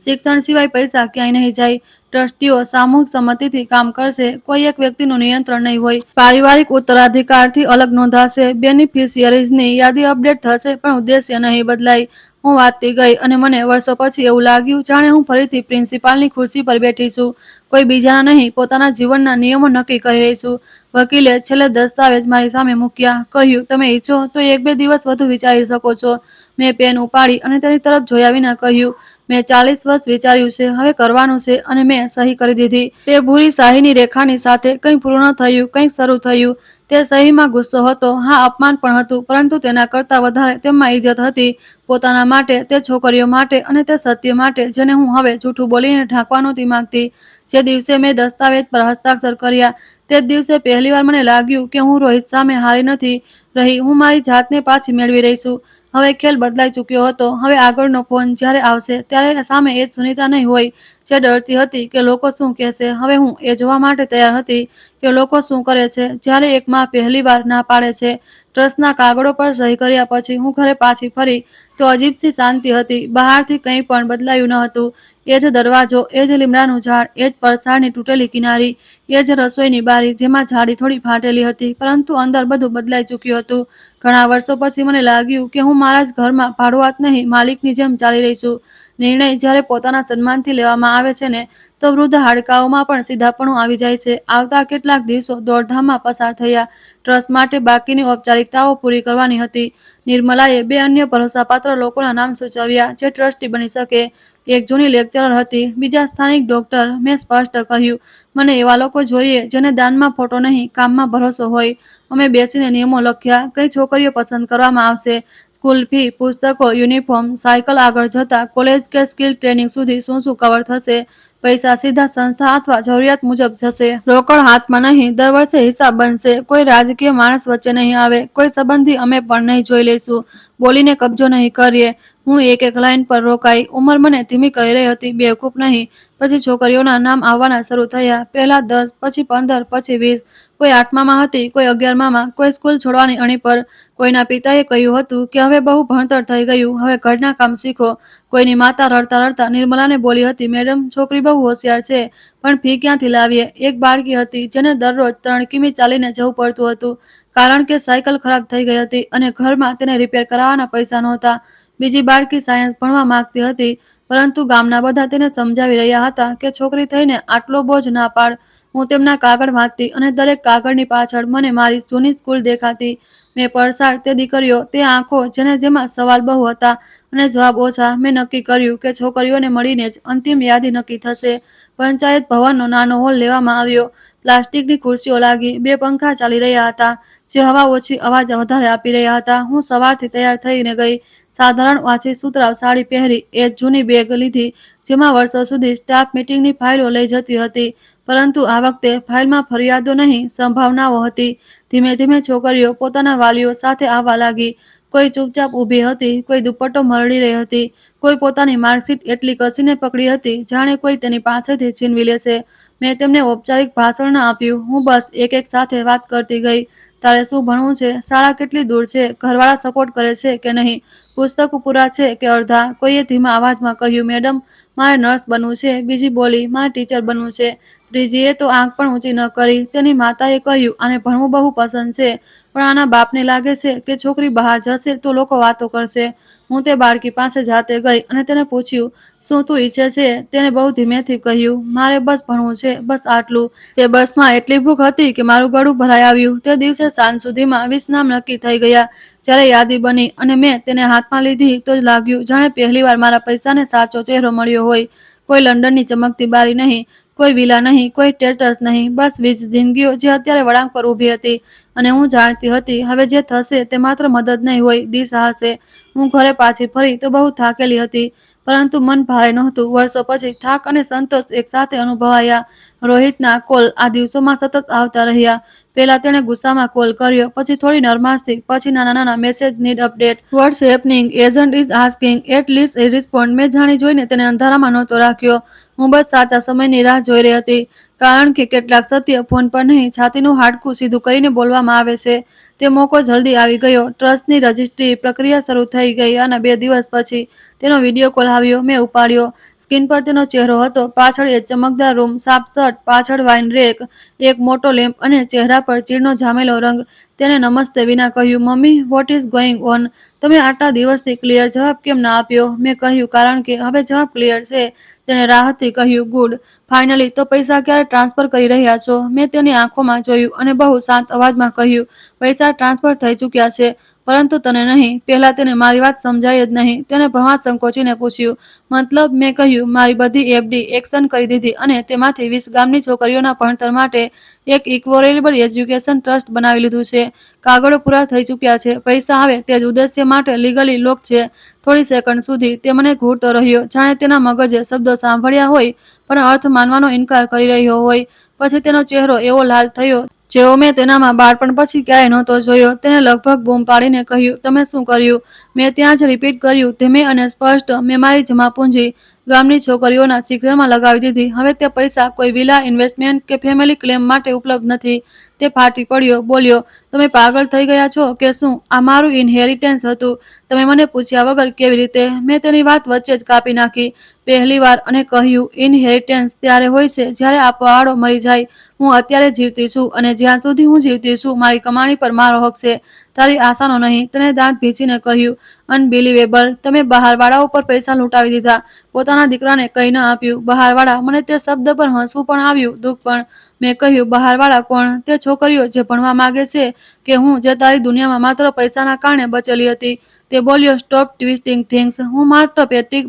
શિક્ષણ સિવાય પૈસા ક્યાંય નહીં જાય. ટ્રસ્ટીઓ સામૂહિક સંમતિથી કામ કરશે. કોઈ એક વ્યક્તિનું નિયંત્રણ નહીં હોય. પારિવારિક ઉત્તરાધિકારથી અલગ નોંધાશે. બેનિફિશિયરીઝની યાદી અપડેટ થશે, પણ ઉદ્દેશ્ય નહીં બદલાય. હું વાંચતી ગઈ અને મને વર્ષો પછી એવું લાગ્યું જાણે હું ફરીથી પ્રિન્સિપાલની ખુરશી પર બેઠી છું. કોઈ બીજાના નહીં, પોતાના જીવનના નિયમો નક્કી કરી રહી છું. વકીલે છેલ્લે દસ્તાવેજ મારી સામે મૂક્યા. કહ્યું, તમે ઈચ્છો તો 1-2 દિવસ વધુ વિચારી શકો છો. મેં પેન ઉપાડી અને તેની તરફ જોયા વિના કહ્યું, મેં 40 વર્ષ વિચાર્યું છે, હવે કરવાનું છે, અને મેં સહી કરી દીધી. તે ભૂરી શાહીની રેખાની સાથે કંઈ પૂર્ણ થયું, કંઈક શરૂ થયું. તે સહીમાં ગુસ્સો હતો, હા, અપમાન પણ હતું, પરંતુ તેના કરતાં વધારે તેમાં ઇજ્જત હતી. પોતાના માટે, તે છોકરીઓ માટે અને તે સત્ય માટે જેને હું હવે જૂઠું બોલીને ઢાંકવા નહોતી માંગતી. જે દિવસે મેં દસ્તાવેજ પર હસ્તાક્ષર કર્યા, તે જ દિવસે પહેલીવાર મને લાગ્યું કે હું રોહિત સામે હારી નથી રહી, હું મારી જાતને પાછી મેળવી રહી છું. હવે ખેલ બદલાઈ ચૂક્યો હતો. હવે આગળનો ફોન જ્યારે આવશે ત્યારે સામે એ જ સુનીતા નહીં હોય જે ડરતી હતી કે લોકો શું કહેશે. હવે હું એ જોવા માટે તૈયાર હતી કે લોકો શું કરે છે. જ્યારે એક માં પહેલીવાર ના પાડે છે. ટ્રસ્ટના કાગળો પર સહી કર્યા પછી હું ઘરે પાછી ફરી તો અજીબસી શાંતિ હતી. બહારથી કંઈ પણ બદલાયું ન હતું. એ જ દરવાજો, એ જ લીમડાનું ઝાડ, એ જ પરસાળની તૂટેલી કિનારી, એ જ રસોઈની બારી જેમાં જાળી થોડી ફાટેલી હતી, પરંતુ અંદર બધું બદલાઈ ચૂક્યું હતું. ઘણા વર્ષો પછી મને લાગ્યું કે હું મારા જ ઘરમાં ભાડુઆત નહીં, માલિકની જેમ ચાલી રહી છું. નિર્ણય જ્યારે પોતાના સન્માનથી લેવામાં આવે છે ને, તો વૃદ્ધ હાડકાઓમાં પણ સીધાપણું આવી જાય છે. આવતા કેટલાક દિવસો દોડધામમાં પસાર થયા. ટ્રસ્ટ માટે બાકીની ઔપચારિકતાઓ પૂરી કરવાની હતી. નિર્મલાએ 2 અન્ય ભરોસાપાત્ર લોકોના નામ સૂચવ્યા જે ટ્રસ્ટી બની શકે. એક જૂની લેક્ચરર હતી, બીજા સ્થાનિક ડોક્ટર. મેં સ્પષ્ટ કહ્યું, મને એવા લોકો જોઈએ જેને દાનમાં ફોટો નહીં, કામમાં ભરોસો હોય. અમે બેસીને નિયમો લખ્યા. કઈ છોકરીઓ પસંદ કરવામાં આવશે, સ્કૂલ ફી, પુસ્તકો, યુનિફોર્મ, સાયકલ, આગળ જતા કોલેજ કે સ્કિલ ટ્રેનિંગ સુધી શું શું કવર થશે. પૈસા સીધા સંસ્થા અથવા જરૂરિયાત મુજબ જશે. રોકડ હાથમાં નહીં. દર વર્ષે હિસાબ બનશે. કોઈ રાજકીય માણસ વચ્ચે નહીં આવે. કોઈ સંબંધી અમે પણ નહીં જોઈ લઈશું. બોલીને કબજો નહીં કરીએ. હું એક લાઇન પર રોકાઈ. ઉંમર મને ધીમી કહી રહી હતી, બેવકૂફ નહીં. પછી છોકરીઓના નામ આવવાના શરૂ થયા. પહેલા 10, પછી 15, પછી 20. કોઈ 8મામાં હતી, કોઈ 11મામાં, કોઈ સ્કૂલ છોડવાની અણી પર. કોઈના પિતાએ કહ્યું હતું કે હવે બહુ ભણતર થઈ ગયું, હવે ઘરના કામ શીખો. કોઈની માતા રડતા રડતા નિર્મલાને બોલી હતી, મેડમ, છોકરી બહુ હોશિયાર છે, પણ ફી ક્યાંથી લાવીએ. એક બાળકી હતી જેને દરરોજ 3 કિમી ચાલીને જવું પડતું હતું, કારણ કે સાયકલ ખરાબ થઈ ગઈ હતી અને ઘરમાં તેને રિપેર કરાવવાના પૈસા નહોતા. બીજી બાળકી સાયન્સ ભણવા માંગતી હતી, પરંતુ ગામના બધા તેને સમજાવી રહ્યા હતા કે છોકરી થઈને આટલો બોજ ના પાડ. હું તેમના કાગળ વાંચતી અને દરેક કાગળની પાછળ મને મારી જૂની સ્કૂલ દેખાતી. મેં પરસાળ, તે દીકરીઓ, તે આંખો જેમાં સવાલ બહુ હતા અને જવાબ ઓછા. મેં નક્કી કર્યું કે છોકરીઓને મળીને જ અંતિમ યાદી નક્કી થશે. પંચાયત ભવનનો નાનો હોલ લેવામાં આવ્યો. પ્લાસ્ટિકની ખુરશીઓ લાગી. 2 પંખા ચાલી રહ્યા હતા જે હવા ઓછી, અવાજ વધારે આપી રહ્યા હતા. હું સવારથી તૈયાર થઈને ગઈ. સાધારણ વાંચી સુતરાઉ સાડી પહેરી, એ જ જૂની બેગ લીધી જેમાં વર્ષો સુધી સ્ટાફ મીટિંગની ફાઇલો લઈ જતી હતી. પરંતુ આ વખતે ફાઇલમાં ફરિયાદો નહીં, સંભાવનાઓ હતી. ધીમે ધીમે છોકરીઓ પોતાના વાલીઓ સાથે આવવા લાગી. કોઈ ચૂપચાપ ઊભી હતી, કોઈ દુપટ્ટો મરડી રહી હતી, કોઈ પોતાની માર્કશીટ એટલી કસીને પકડી હતી જાણે કોઈ તેની પાસેથી છીનવી લેશે. મેં તેમને ઔપચારિક ભાષણ ન આપ્યું. હું બસ એક સાથે વાત કરતી ગઈ. તારે શું ભણવું છે? શાળા કેટલી દૂર છે? ઘરવાળા સપોર્ટ કરે છે કે નહીં? પુસ્તકો પૂરા છે કે અડધા? કોઈએ ધીમા અવાજમાં કહ્યું, મેડમ, મારે નર્સ બનવું છે. બીજી બોલી, મારે ટીચર બનવું છે. ત્રીજીએ તો આંખ પણ ઊંચી ન કરી. તેની માતાએ કહ્યું, આને ભણવું બહુ પસંદ છે, પણ આના બાપને લાગે છે કે છોકરી બહાર જશે તો લોકો વાતો કરશે. હું તે બાળકી પાસે જાતે ગઈ અને તેને પૂછ્યું, શું તું ઈચ્છે છે? તેને બહુ ધીમેથી કહ્યું, મારે બસ ભણવું છે, બસ આટલું. તે બસમાં એટલી ભૂખ હતી કે મારું ગળું ભરાઈ આવ્યું. તે દિવસે સાંજ સુધીમાં 20 નામ નક્કી થઈ ગયા. જ્યારે યાદી બની અને મેં તેને હાથમાં લીધી તો જ લાગ્યું જાણે પહેલીવાર મારા પૈસાને સાચો ચહેરો મળ્યો હોય. કોઈ લંડનની ચમકતી બારી નહીં, કોઈ વિલા નહીં, કોઈ સ્ટેટસ નહીં, બસ 20 જિંદગીઓ જે અત્યારે વળાંક પર ઊભી હતી. અને હું જાણતી હતી હવે જે થશે તે માત્ર મદદ નહીં હોય, દિશા હશે. હું ઘરે પાછી ફરી તો બહુ થાકેલી હતી, પરંતુ મન ભારે નહોતું. વર્ષો પછી થાક અને સંતોષ એકસાથે અનુભવાયા. રોહિતના કોલ આ દિવસોમાં સતત આવતા રહ્યા. પહેલા તેણે ગુસ્સામાં કોલ કર્યો, પછી થોડી નરમાશથી, પછી નાના message, need update, what's happening, agent is asking, at least a respond. મેં જાણી જોઈને તેને અંધારામાં નહોતો રાખ્યો. હું બસ સાચા સમયની રાહ જોઈ રહી હતી. કારણ કે કેટલાક સત્ય ફોન પર નહીં, છાતીનું હાડકું સીધું કરીને બોલવામાં આવે છે. તે મોકો જલ્દી આવી ગયો. ટ્રસ્ટની રજિસ્ટ્રી પ્રક્રિયા શરૂ થઈ ગઈ અને 2 દિવસ પછી તેનો વિડીયો કોલ આવ્યો. મેં ઉપાડ્યો. સ્ક્રીન પર તેનો ચહેરો હતો. પાછળ એક ચમકદાર રૂમ, સાફ શર્ટ, પાછળ વાઇન રેક, એક મોટો લેમ્પ અને ચહેરા પર ચીડનો જામેલો રંગ. તેને નમસ્તે વિના કહ્યું, mummy, what is going on? તમે આટલા દિવસથી ક્લિયર જવાબ કેમ ના આપ્યો? મેં કહ્યું, કારણ કે હવે જવાબ ક્લિયર છે. તેણે રાહતથી કહ્યું, ગુડ. ફાઇનલી, તો પૈસા ક્યારે ટ્રાન્સફર કરી રહ્યા છો? મેં તેની આંખોમાં જોયું અને બહુ શાંત અવાજમાં કહ્યું, પૈસા ટ્રાન્સફર થઈ ચૂક્યા છે, પરંતુ તને નહીં. પહેલા તેને મારી વાત સમજાય જ નહીં. તેને ભવાં સંકોચીને પૂછ્યું, મતલબ? મેં કહ્યું, મારી બધી એફડી એક્શન કરી દીધી અને તેમાંથી 20 ગામની છોકરીઓના ભણતર માટે એક ઇક્વોરેબલ એજ્યુકેશન ટ્રસ્ટ બનાવી લીધું છે. કાગળો પૂરા થઈ ચૂક્યા છે. પૈસા આવે તે જ ઉદ્દેશ્ય માટે લીગલી લોક છે. થોડી સેકન્ડ સુધી તે મને ઘૂરતો રહ્યો, જાણે તેના મગજે શબ્દો સાંભળ્યા હોય પણ અર્થ માનવાનો ઇનકાર કરી રહ્યો હોય. પછી તેનો ચહેરો એવો લાલ થયો જેવો મેં તેનામાં બાળપણ પછી ક્યાંય નહોતો જોયો. તેને લગભગ બૂમ પાડીને કહ્યું, તમે શું કર્યું? મેં ત્યાં જ રિપીટ કર્યું, ધીમે અને સ્પષ્ટ, મેં મારી જમાપૂંજી ગામની છોકરીઓના શિક્ષણમાં લગાવી દીધી. હવે તે પૈસા કોઈ વિલા, ઇન્વેસ્ટમેન્ટ કે ફેમિલી ક્લેમ માટે ઉપલબ્ધ નથી. તે ફાટી પડ્યો, બોલ્યો, તમે પાગલ થઈ ગયા છો કે શું? આ મારું ઇનહેરિટન્સ હતું. તમે મને પૂછ્યા વગર કેવી રીતે? મેં તેની વાત વચ્ચે જ કાપી નાખી પહેલીવાર અને કહ્યું, ઇનહેરિટન્સ ત્યારે હોય છે જ્યારે આપવાવાળો મરી જાય. હું અત્યારે જીવતી છું અને જ્યાં સુધી હું જીવતી છું મારી કમાણી પર મારો હક છે, તારી આશાનો નહીં. તેને દાંત ભીંચીને કહ્યું, અનબિલીવેબલ. તમે બહારવાળાઓ પર પૈસા લૂંટાવી દીધા, પોતાના દીકરાને કંઈ ન આપ્યું. બહારવાળા? મને તે શબ્દ પર હસવું પણ આવ્યું, દુઃખ પણ. મેં કહ્યું, બહારવાળા કોણ? તે છોકરીઓ જે ભણવા માંગે છે કે હું, જે તારી દુનિયામાં માત્ર પૈસાના કારણે બચેલી હતી? તે બોલ્યો, સ્ટોપ ટ્વિસ્ટિંગ થિંગ્સ. હું માત્ર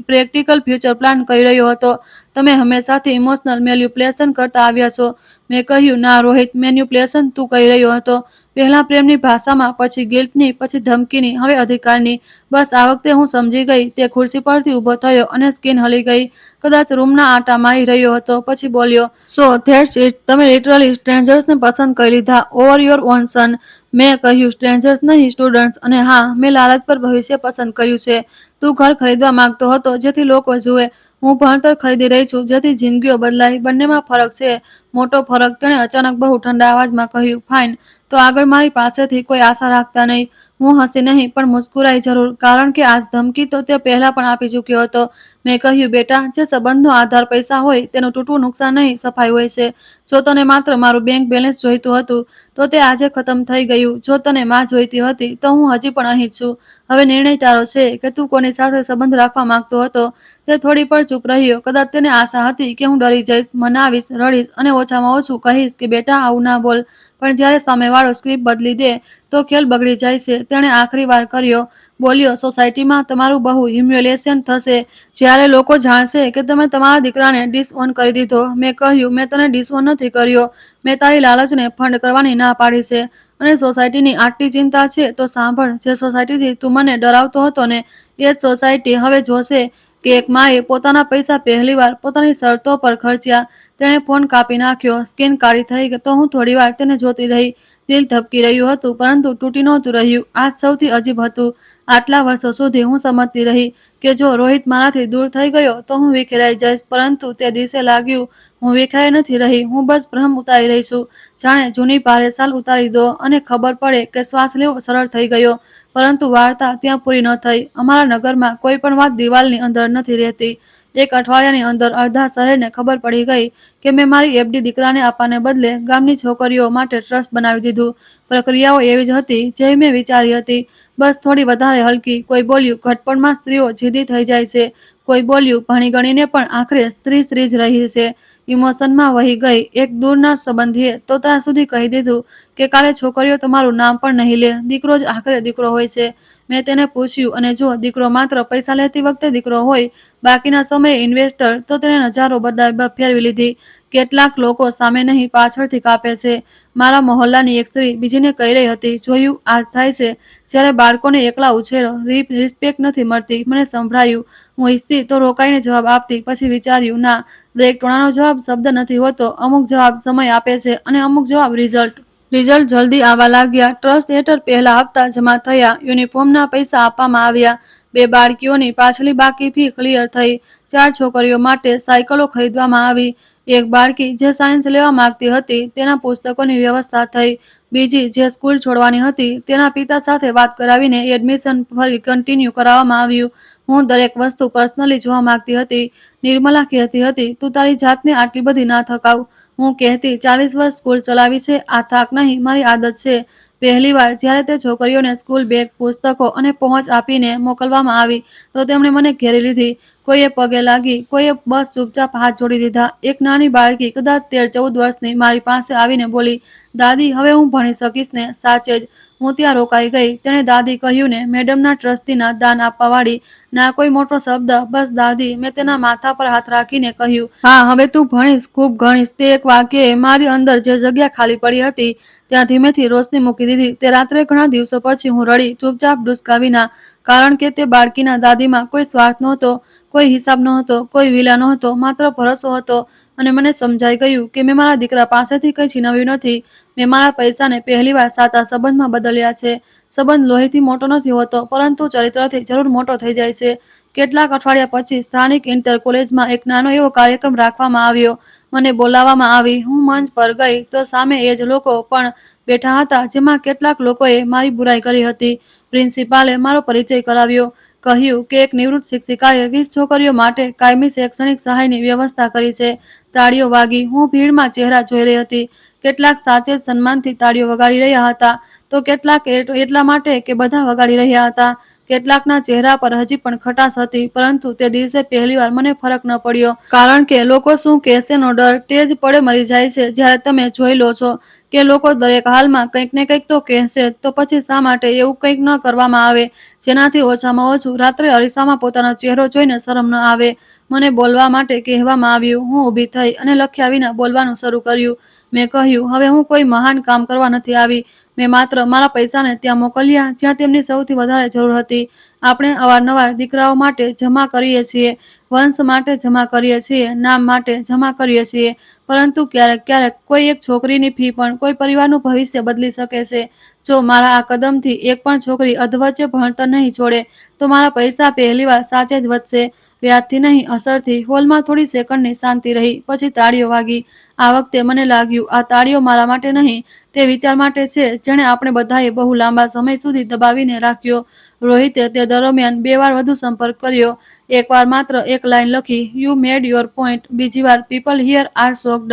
પ્રેક્ટિકલ ફ્યુચર પ્લાન કરી રહ્યો હતો. તમે હંમેશાથી ઇમોશનલ મેન્યુપ્યુલેશન કરતા આવ્યા છો. મેં કહ્યું, ના રોહિત, મેન્યુપ્યુલેશન તું કહી રહ્યો હતો. પહેલા પ્રેમની ભાષામાં, પછી ગિલ્ટની, પછી ધમકીની, હવે અધિકારની. બસ આ વખતે હું સમજી ગઈ. તે ખુરશી પરથી ઊભો થયો અને સ્કિન હલી ગઈ. કદાચ રૂમના આંટા મારી રહ્યો હતો. પછી બોલ્યો, સો ધેટ્સ ઇટ. તમે લિટરલી સ્ટ્રેન્જર્સને પસંદ કરી લીધા ઓવર યોર ઓન સન. મેં કહ્યું, સ્ટ્રેન્જર્સ નહીં, સ્ટુડન્ટ્સ. અને હા, મેં લાલચ પર ભવિષ્ય પસંદ કર્યું છે. તું ઘર ખરીદવા માંગતો હતો જેથી લોકો જુએ. હું ભણતર ખરીદી રહી છું જેથી જિંદગીઓ બદલાય. બંનેમાં ફરક છે, મોટો ફરક. તેણે અચાનક બહુ ઠંડા અવાજમાં કહ્યું, ફાઇન, તો આગળ મારી પાસેથી કોઈ આશા રાખતા નહીં. હું હસી નહીં પણ મુસ્કુરાઈ જરૂર, કારણ કે આજ ધમકી તો તે પહેલા પણ આપી ચૂક્યો હતો. મેં કહ્યું, બેટા, જે સંબંધનો આધાર પૈસા હોય તેનું તૂટવું નુકસાન નહીં, સફાઈ હોય છે. જો તને માત્ર મારું બેંક બેલેન્સ જોઈતું હતું તો તે આજે ખતમ થઈ ગયું. જો તને માં જોઈતી હતી તો હું હજી પણ અહીં છું. હવે નિર્ણય તારો છે કે તું કોની સાથે સંબંધ રાખવા માંગતો હતો. તે થોડી પર ચૂપ રહ્યો. કદાચ તેને આશા હતી કે હું ડરી જઈશ, મનાવીશ, રડીશ અને ઓછામાં ઓછું કહીશ કે બેટા આવું ના બોલ. પણ જ્યારે સામેવાળો સ્ક્રિપ્ટ બદલી દે તો ખેલ બગડી જાય છે. તેણે આખરી વાર કર્યો. બોલ્યો, સોસાયટીમાં તમારું બહુ હ્યુમિલેશન થશે જ્યારે લોકો જાણશે કે તમે તમારા દીકરાને ડિસઓન કરી દીધો. મેં કહ્યું, મેં તને ડિસઓન નથી કર્યો. મેં તારી લાલચને ફંડ કરવાની ના પાડી છે. અને સોસાયટીની આટલી ચિંતા છે તો સાંભળ, જે સોસાયટીથી તું મને ડરાવતો હતો ને, એ જ સોસાયટી હવે જોશે કે એક માએ પોતાના પૈસા પહેલીવાર પોતાની શરતો પર ખર્ચ્યા. તેણે ફોન કાપી નાખ્યો. સ્કિન કાળી થઈ ગઈ તો હું થોડીવાર તેને જોતી રહી. દિલ ધબકી રહ્યું હતું પરંતુ તૂટી નહોતું રહ્યું. આ સૌથી અજીબ હતું. આટલા વર્ષો સુધી હું સમજતી રહી કે જો રોહિત મારાથી દૂર થઈ ગયો તો હું વિખેરાઈ જઈશ, પરંતુ તે દિવસે લાગ્યું હું વિખેરાઈ નથી રહી. હું બસ ભ્રમ ઉતારી રહી છું. જાણે જૂની ભારે સાલ ઉતારી દો અને ખબર પડે કે શ્વાસ લેવો સરળ થઈ ગયો. પરંતુ વાર્તા ત્યાં પૂરી ન થઈ. અમારા નગરમાં કોઈ પણ વાત દિવાલની અંદર નથી રહેતી. એક અઠવાડિયાની અંદર અડધા શહેરને ખબર પડી ગઈ કે મેં મારી એફડી દીકરાને આપવાને બદલે ગામની છોકરીઓ માટે ટ્રસ્ટ બનાવી દીધું. પ્રક્રિયાઓ એવી જ હતી જેવી મેં વિચારી હતી, બસ થોડી વધારે હલકી. કોઈ બોલ્યું, ઘટપણમાં સ્ત્રીઓ જીદી થઈ જાય છે. કોઈ બોલ્યું, ભણી ગણીને પણ આખરે સ્ત્રી સ્ત્રી જ રહી છે. ઇમોશનમાં વહી ગઈ. એક દૂરના સંબંધીએ તો ત્યાં સુધી કહી દીધું કે કાલે છોકરીઓ તમારું નામ પણ નહીં લે. દીકરો જ આખરે દીકરો હોય છે. મેં તેને પૂછ્યું, અને જો દીકરો માત્ર પૈસા લેતી વખતે દીકરો હોય, બાકીના સમયે ઇન્વેસ્ટર, તો તેને નજારો ફેરવી લીધી. કેટલાક લોકો સામે નહીં પાછળથી કાપે છે. મારા મહોલ્લાની એક સ્ત્રી બીજીને કહી રહી હતી, જોયું, આજ થાય છે જ્યારે બાળકોને એકલા ઉછેરો, રિસ્પેક્ટ નથી મળતી. મને સંભળાયું. હું ઈચ્છતી તો રોકાઈને જવાબ આપતી. પછી વિચાર્યું, ના, દરેક ટોણાનો જવાબ શબ્દ નથી હોતો. અમુક જવાબ સમય આપે છે અને અમુક જવાબ રિઝલ્ટ જલ્દી આવવા લાગ્યા. ટ્રસ્ટ હેઠળ પહેલા હપ્તા જમા થયા. યુનિફોર્મના પૈસા આપવામાં આવ્યા. 2 બાળકીઓની પાછલી બાકી ફી ક્લિયર થઈ. 4 છોકરીઓ માટે સાયકલો ખરીદવામાં આવી. એક બાળકી જે સાયન્સ લેવા માંગતી હતી તેના પુસ્તકોની વ્યવસ્થા થઈ, બીજી જે સ્કૂલ છોડવાની હતી તેના પિતા સાથે વાત કરાવીને એડમિશન ફરી કન્ટિન્યુ કરાવવામાં આવ્યું. હું દરેક વસ્તુ પર્સનલી જોવા માંગતી હતી. નિર્મલા કહેતી હતી, તું તારી જાતને આટલી બધી ના થકાવ. હું કહેતી, 40 વર્ષ સ્કૂલ ચલાવી છે, આ થાક નહીં, મારી આદત છે. પહેલી વાર જ્યારે તે છોકરીઓને સ્કૂલ બેગ, પુસ્તકો અને પહોંચ આપીને મોકલવામાં આવી તો તેમણે મને ઘેરી લીધી. કોઈએ પગે લાગી, કોઈએ બસ ચૂપચાપ હાથ જોડી દીધા. એક નાની બાળકી, કદાચ 13-14 વર્ષની, મારી પાસે આવીને બોલી, દાદી, હવે હું ભણી શકીશ ને? સાચે જ. હું ત્યાં રોકાઈ ગઈ. તેણે દાદી કહ્યું ને? મેડમના ટ્રસ્ટીના દાન આપવાવાળી. ના કોઈ મોટો શબ્દ, બસ દાદી. મેં તેના માથા પર હાથ રાખીને કહ્યું, હા, હવે તું ભણીશ, ખૂબ ગણીશ. તે એક વાક્યે મારી અંદર જે જગ્યા ખાલી પડી હતી ત્યાં ધીમેથી રોશની મૂકી દીધી. તે રાત્રે ઘણા દિવસો પછી હું રડી, ચૂપચાપ, ડૂસકા વિના. કારણ કે તે બાળકીના દાદીમાં કોઈ સ્વાર્થ નહોતો, કોઈ હિસાબ નહોતો, કોઈ વિલા નહોતો, માત્ર ભરોસો હતો. અને મને સમજાઈ ગયું કે મેં મારા દીકરા પાસેથી કંઈ છીનવ્યું નથી. મેં મારા પૈસાને પહેલીવાર સાચા સંબંધમાં બદલ્યા છે. સંબંધ લોહીથી મોટો નથી હોતો, પરંતુ ચરિત્રથી જરૂર મોટો થઈ જાય છે. કેટલાક અઠવાડિયા પછી સ્થાનિક ઇન્ટર કોલેજમાં એક નાનો એવો કાર્યક્રમ રાખવામાં આવ્યો. મને બોલાવવામાં આવી. હું મંચ પર ગઈ તો સામે એ જ લોકો પણ બેઠા હતા જેમાં કેટલાક લોકોએ મારી બુરાઈ કરી હતી. પ્રિન્સિપાલે મારો પરિચય કરાવ્યો. કહ્યું કે એક નિવૃત્ત શિક્ષિકાએ 20 છોકરીઓ માટે કાયમી શૈક્ષણિક સહાયની વ્યવસ્થા કરી છે. તાળીઓ વાગી. હું ભીડમાં ચહેરા જોઈ રહી હતી. કેટલાક સાચે જ સન્માનથી તાળીઓ વગાડી રહ્યા હતા તો કેટલાક એટલા માટે કે બધા વગાડી રહ્યા હતા. કેટલાકના ચહેરા પર હજી પણ ખટાશ હતી, પરંતુ તે દિવસે પહેલીવાર મને ફરક ન પડ્યો. કારણ કે લોકો શું કહેશેનો ડર તે જ પળે મરી જાય છે જ્યારે તમે જોઈ લો છો કે લોકો દરેક હાલમાં કંઈક ને કંઈક તો કહેશે. તો પછી શા માટે એવું કંઈક ન કરવામાં આવે જેનાથી ઓછામાં ઓછું રાત્રે અરીસામાં પોતાનો ચહેરો જોઈને શરમ ન આવે? મને બોલવા માટે કહેવામાં આવ્યું. હું ઊભી થઈ અને લખ્યા વિના બોલવાનું શરૂ કર્યું. મેં કહ્યું, હવે હું કોઈ મહાન કામ કરવા નથી આવી. મેં માત્ર મારા પૈસાને ત્યાં મોકલ્યા જ્યાં તેમની સૌથી વધારે જરૂર હતી. આપણે અવારનવાર દીકરાઓ માટે જમા કરીએ છીએ, વંશ માટે જમા કરીએ છીએ, નામ માટે જમા કરીએ છીએ, પરંતુ ક્યારેક ક્યારેક કોઈ એક છોકરીની ફી પણ કોઈ પરિવારનું ભવિષ્ય બદલી શકે છે. જો મારા આ કદમથી એક પણ છોકરી અધવચ્ચે ભણતર નહીં છોડે તો મારા પૈસા પહેલીવાર સાચે જ વધશે, વ્યાજથી નહીં, અસરથી. હોલમાં થોડી સેકન્ડની શાંતિ રહી. પછી તાળીઓ વાગી. આ વખતે મને લાગ્યું આ તાળીઓ મારા માટે નહીં, તે વિચાર માટે છે જેણે આપણે બધાએ બહુ લાંબા સમય સુધી દબાવીને રાખ્યો. રોહિતે તે દરમિયાન 2 વાર વધુ સંપર્ક કર્યો. એકવાર માત્ર એક લાઈન લખી, યુ મેડ યોર પોઈન્ટ. બીજી વાર, પીપલ હિયર આર શોક્ડ.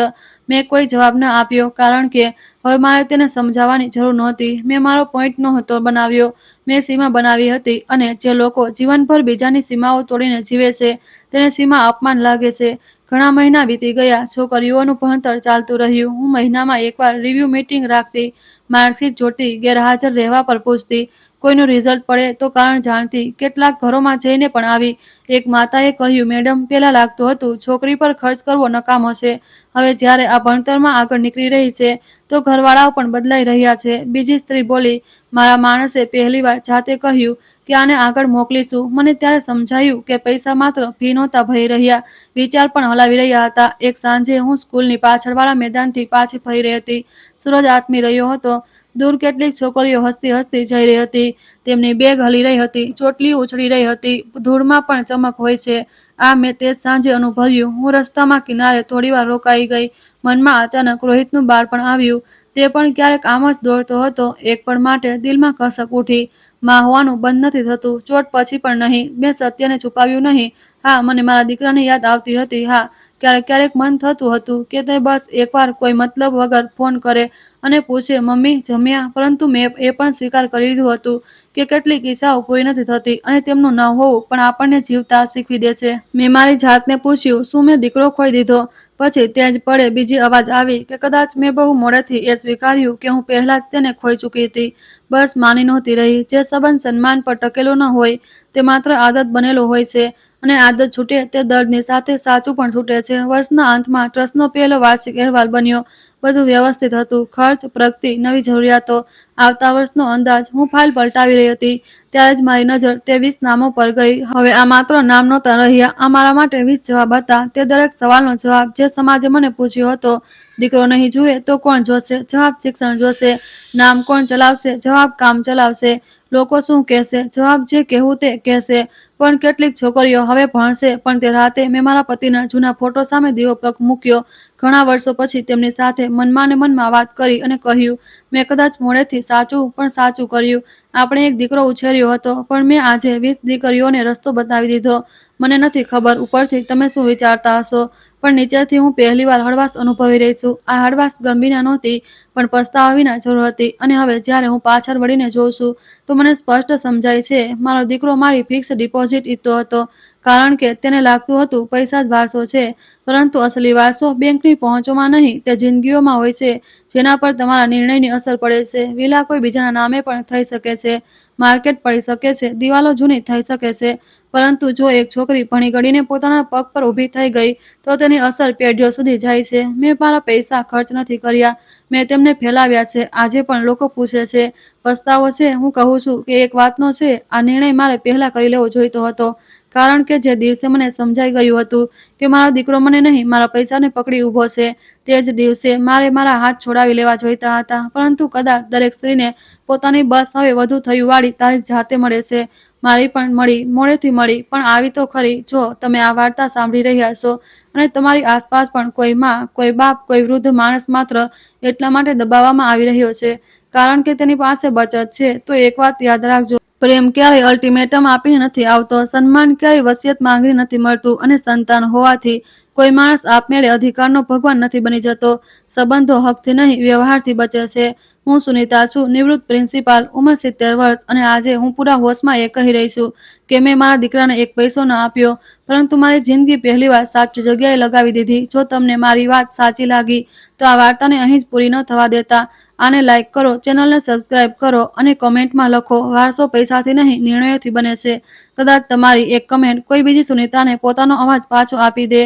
મેં કોઈ જવાબ ન આપ્યો કારણ કે હવે મારે તેને સમજાવવાની જરૂર નહોતી. મેં મારો પોઈન્ટ નહોતો બનાવ્યો, મેં સીમા બનાવી હતી. અને જે લોકો જીવનભર બીજાની સીમાઓ તોડીને જીવે છે તેને સીમા અપમાન લાગે છે. ઘણા મહિના વીતી ગયા. છોકરીઓનું ભણતર ચાલતું રહ્યું. હું મહિનામાં એકવાર રિવ્યુ મીટિંગ રાખતી, માર્કશીટ જોડતી, ગેરહાજર રહેવા પર પૂછતી, કોઈનું રિઝલ્ટ પડે તો કારણ જાણતી. કેટલાક ઘરોમાં જઈને પણ આવી. એક માતાએ કહ્યું, મેડમ, પહેલા લાગતું હતું છોકરી પર ખર્ચ કરવો નકામો છે. હવે જ્યારે આ ભણતરમાં આગળ નીકળી રહી છે તો ઘરવાળાઓ પણ બદલાઈ રહ્યા છે. બીજી સ્ત્રી બોલી, મારા માણસે પહેલીવાર જાતે કહ્યું કે આને આગળ મોકલીશું. મને ત્યારે સમજાયું કે પૈસા માત્ર ફી નહોતા ભરી રહ્યા, વિચાર પણ હલાવી રહ્યા હતા. એક સાંજે હું સ્કૂલની પાછળવાળા મેદાનથી પાછી ફરી રહી હતી. સૂરજ આથમી રહ્યો હતો. દૂર કેટલીક છોકરીઓ હસતી હસતી જઈ રહી હતી. તેમની બેગ હલી રહી હતી, ચોટલીઓ ઉછળી રહી હતી. ધૂળમાં પણ ચમક હોય છે. આ મેં તે સાંજે અનુભવ્યું. હું રસ્તામાં કિનારે થોડીવાર રોકાઈ ગઈ. મનમાં અચાનક રોહિતનું બાળપણ આવ્યું. તે પણ ક્યારેક આમ જ દોડતો હતો. એક પળ માટે દિલમાં કસક ઉઠી. માં હોવાનું બંધ નથી થતું, ચોટ પછી પણ નહીં. મેં સત્યને છુપાવ્યું નહીં. હા, મને મારા દીકરાની યાદ આવતી હતી. હા, ક્યારેક ક્યારેક મન થતું હતું કે તે બસ એકવાર કોઈ મતલબ વગર ફોન કરે અને પૂછે, મમ્મી જમ્યા? પરંતુ મેં એ પણ સ્વીકાર કરી લીધું હતું કે કેટલીક ઈચ્છાઓ પૂરી નથી થતી અને તેમનું ન હોવું પણ આપણને જીવતા શીખવી દે છે. મેં મારી જાતને પૂછ્યું, શું મેં દીકરો ખોઈ દીધો? પછી તે જ પળે બીજી અવાજ આવી કે કદાચ મેં બહુ મોડેથી એ સ્વીકાર્યું કે હું પહેલા જ તેને ખોઈ ચૂકી હતી. બસ માની નહોતી રહી. જે સંબંધ સન્માન પર ટકેલો ન હોય તે માત્ર આદત બનેલો હોય છે, અને આદત છૂટે તે દર્દની સાથે સાચું પણ છૂટે છે. વર્ષના અંતમાં ટ્રસ્ટનો પહેલો વાર્ષિક અહેવાલ બન્યો. બધું વ્યવસ્થિત હતું. ખર્ચ, પ્રગતિ, નવી જરૂરિયાતો, આવતા વર્ષનો અંદાજ. હું ફાઇલ પલટાવી રહી હતી ત્યારે જ મારી નજર તે 20 નામો પર ગઈ. હવે આ માત્ર નામ નહોતા રહ્યા, આ મારા માટે 20 જવાબ હતા. તે દરેક સવાલનો જવાબ જે સમાજે મને પૂછ્યો હતો. દીકરો નહીં જુએ તો કોણ જોશે? જવાબ શિક્ષણ જોશે. નામ કોણ ચલાવશે? જવાબ કામ ચલાવશે. લોકો શું કહેશે? જવાબ જે કહેવું તે કહેશે. પણ કેટલીક છોકરીઓ હવે ભણશે પણ તે રાતે મેં મારા પતિના જૂના ફોટો સામે દીવો મૂક્યો. ઘણા વર્ષો પછી તેમની સાથે મનમાં ને મનમાં વાત કરી અને કહ્યું, મેં કદાચ મોડેથી સાચું પણ સાચું કર્યું. આપણે એક દીકરો ઉછેર્યો હતો, પણ મેં આજે 20 દીકરીઓને રસ્તો બતાવી દીધો. મને નથી ખબર ઉપરથી તમે શું વિચારતા હશો, પણ નીચેથી હું પહેલીવાર હળવાશ અનુભવી રહી છું. આ હળવાશ ગમ વિના નહોતી, પણ પસ્તાવા વિના જરૂર હતી. અને હવે જ્યારે હું પાછળ વળીને જોઉં છું, તો મને સ્પષ્ટ સમજાય છે, મારો દીકરો મારી ફિક્સ ડિપોઝિટ ઈચ્છતો હતો, કારણ કે તેને લાગતું હતું પૈસા જ વારસો છે. પરંતુ અસલી વારસો બેંકની પહોંચોમાં નહીં, તે જિંદગીઓમાં હોય છે, જેના પર તમારા નિર્ણયની અસર પડે છે. વિલા કોઈ બીજાના નામે પણ થઈ શકે છે, માર્કેટ પડી શકે છે, દિવાલો જૂની થઈ શકે છે, પરંતુ જો એક છોકરી ભણી ગળીને પોતાના પગ પર ઊભી થઈ ગઈ, તો તેની અસર પેઢીઓ સુધી જાય છે. મેં મારા પૈસા ખર્ચ નથી કર્યા, મેં તેમને ફેલાવ્યા છે. આજે પણ લોકો પૂછે છે, પસ્તાવો છે? હું કહું છું કે એક વાતનો છે, આ નિર્ણય મારે પહેલા કરી લેવો જોઈતો હતો, કારણ કે જે દિવસે મને સમજાઈ ગયું હતું કે મારો દીકરો મને નહીં, મારા પૈસાને પકડી ઊભો છે, તે જ દિવસે મારે મારા હાથ છોડાવી લેવા જોઈતા હતા. પરંતુ કદાચ દરેક સ્ત્રીને પોતાની બસ હવે વધુ થયું વાળી તારીખ જાતે મળે છે. મારી પણ મળી, મોડેથી મળી, પણ આવી તો ખરી. જો તમે આ વાર્તા સાંભળી રહ્યા છો અને તમારી આસપાસ પણ કોઈ માં, કોઈ બાપ, કોઈ વૃદ્ધ માણસ માત્ર એટલા માટે દબાવવામાં આવી રહ્યો છે કારણ કે તેની પાસે બચત છે, તો એક વાત યાદ રાખજો, પ્રેમ ક્યારેય અલ્ટિમેટમ આપીને નથી આવતો, સન્માન ક્યારેય વસિયત માંગીને નથી મળતું, અને સંતાન હોવાથી કોઈ માણસ આપમેળે અધિકારનો ભગવાન નથી બની જતો. સંબંધો હકથી નહીં, વ્યવહારથી બચે છે. હું સુનીતા છું, નિવૃત્ત પ્રિન્સિપાલ, ઉંમર 70 વર્ષ, અને આજે હું પૂરા હોશમાં એ કહી રહી છું કે મેં મારા દીકરાને એક પૈસો ન આપ્યો, પરંતુ મારી જિંદગી પહેલીવાર સાચી જગ્યાએ લગાવી દીધી. જો તમને મારી વાત સાચી લાગી, તો આ વાર્તાને અહીં જ પૂરી ન થવા દેતા. આને લાઈક કરો, ચેનલને સબસ્ક્રાઇબ કરો અને કોમેન્ટમાં લખો, વારસો પૈસાથી નહીં, નિર્ણયોથી બને છે. કદાચ તમારી એક કમેન્ટ કોઈ બીજી સુનીતાને પોતાનો અવાજ પાછો આપી દે.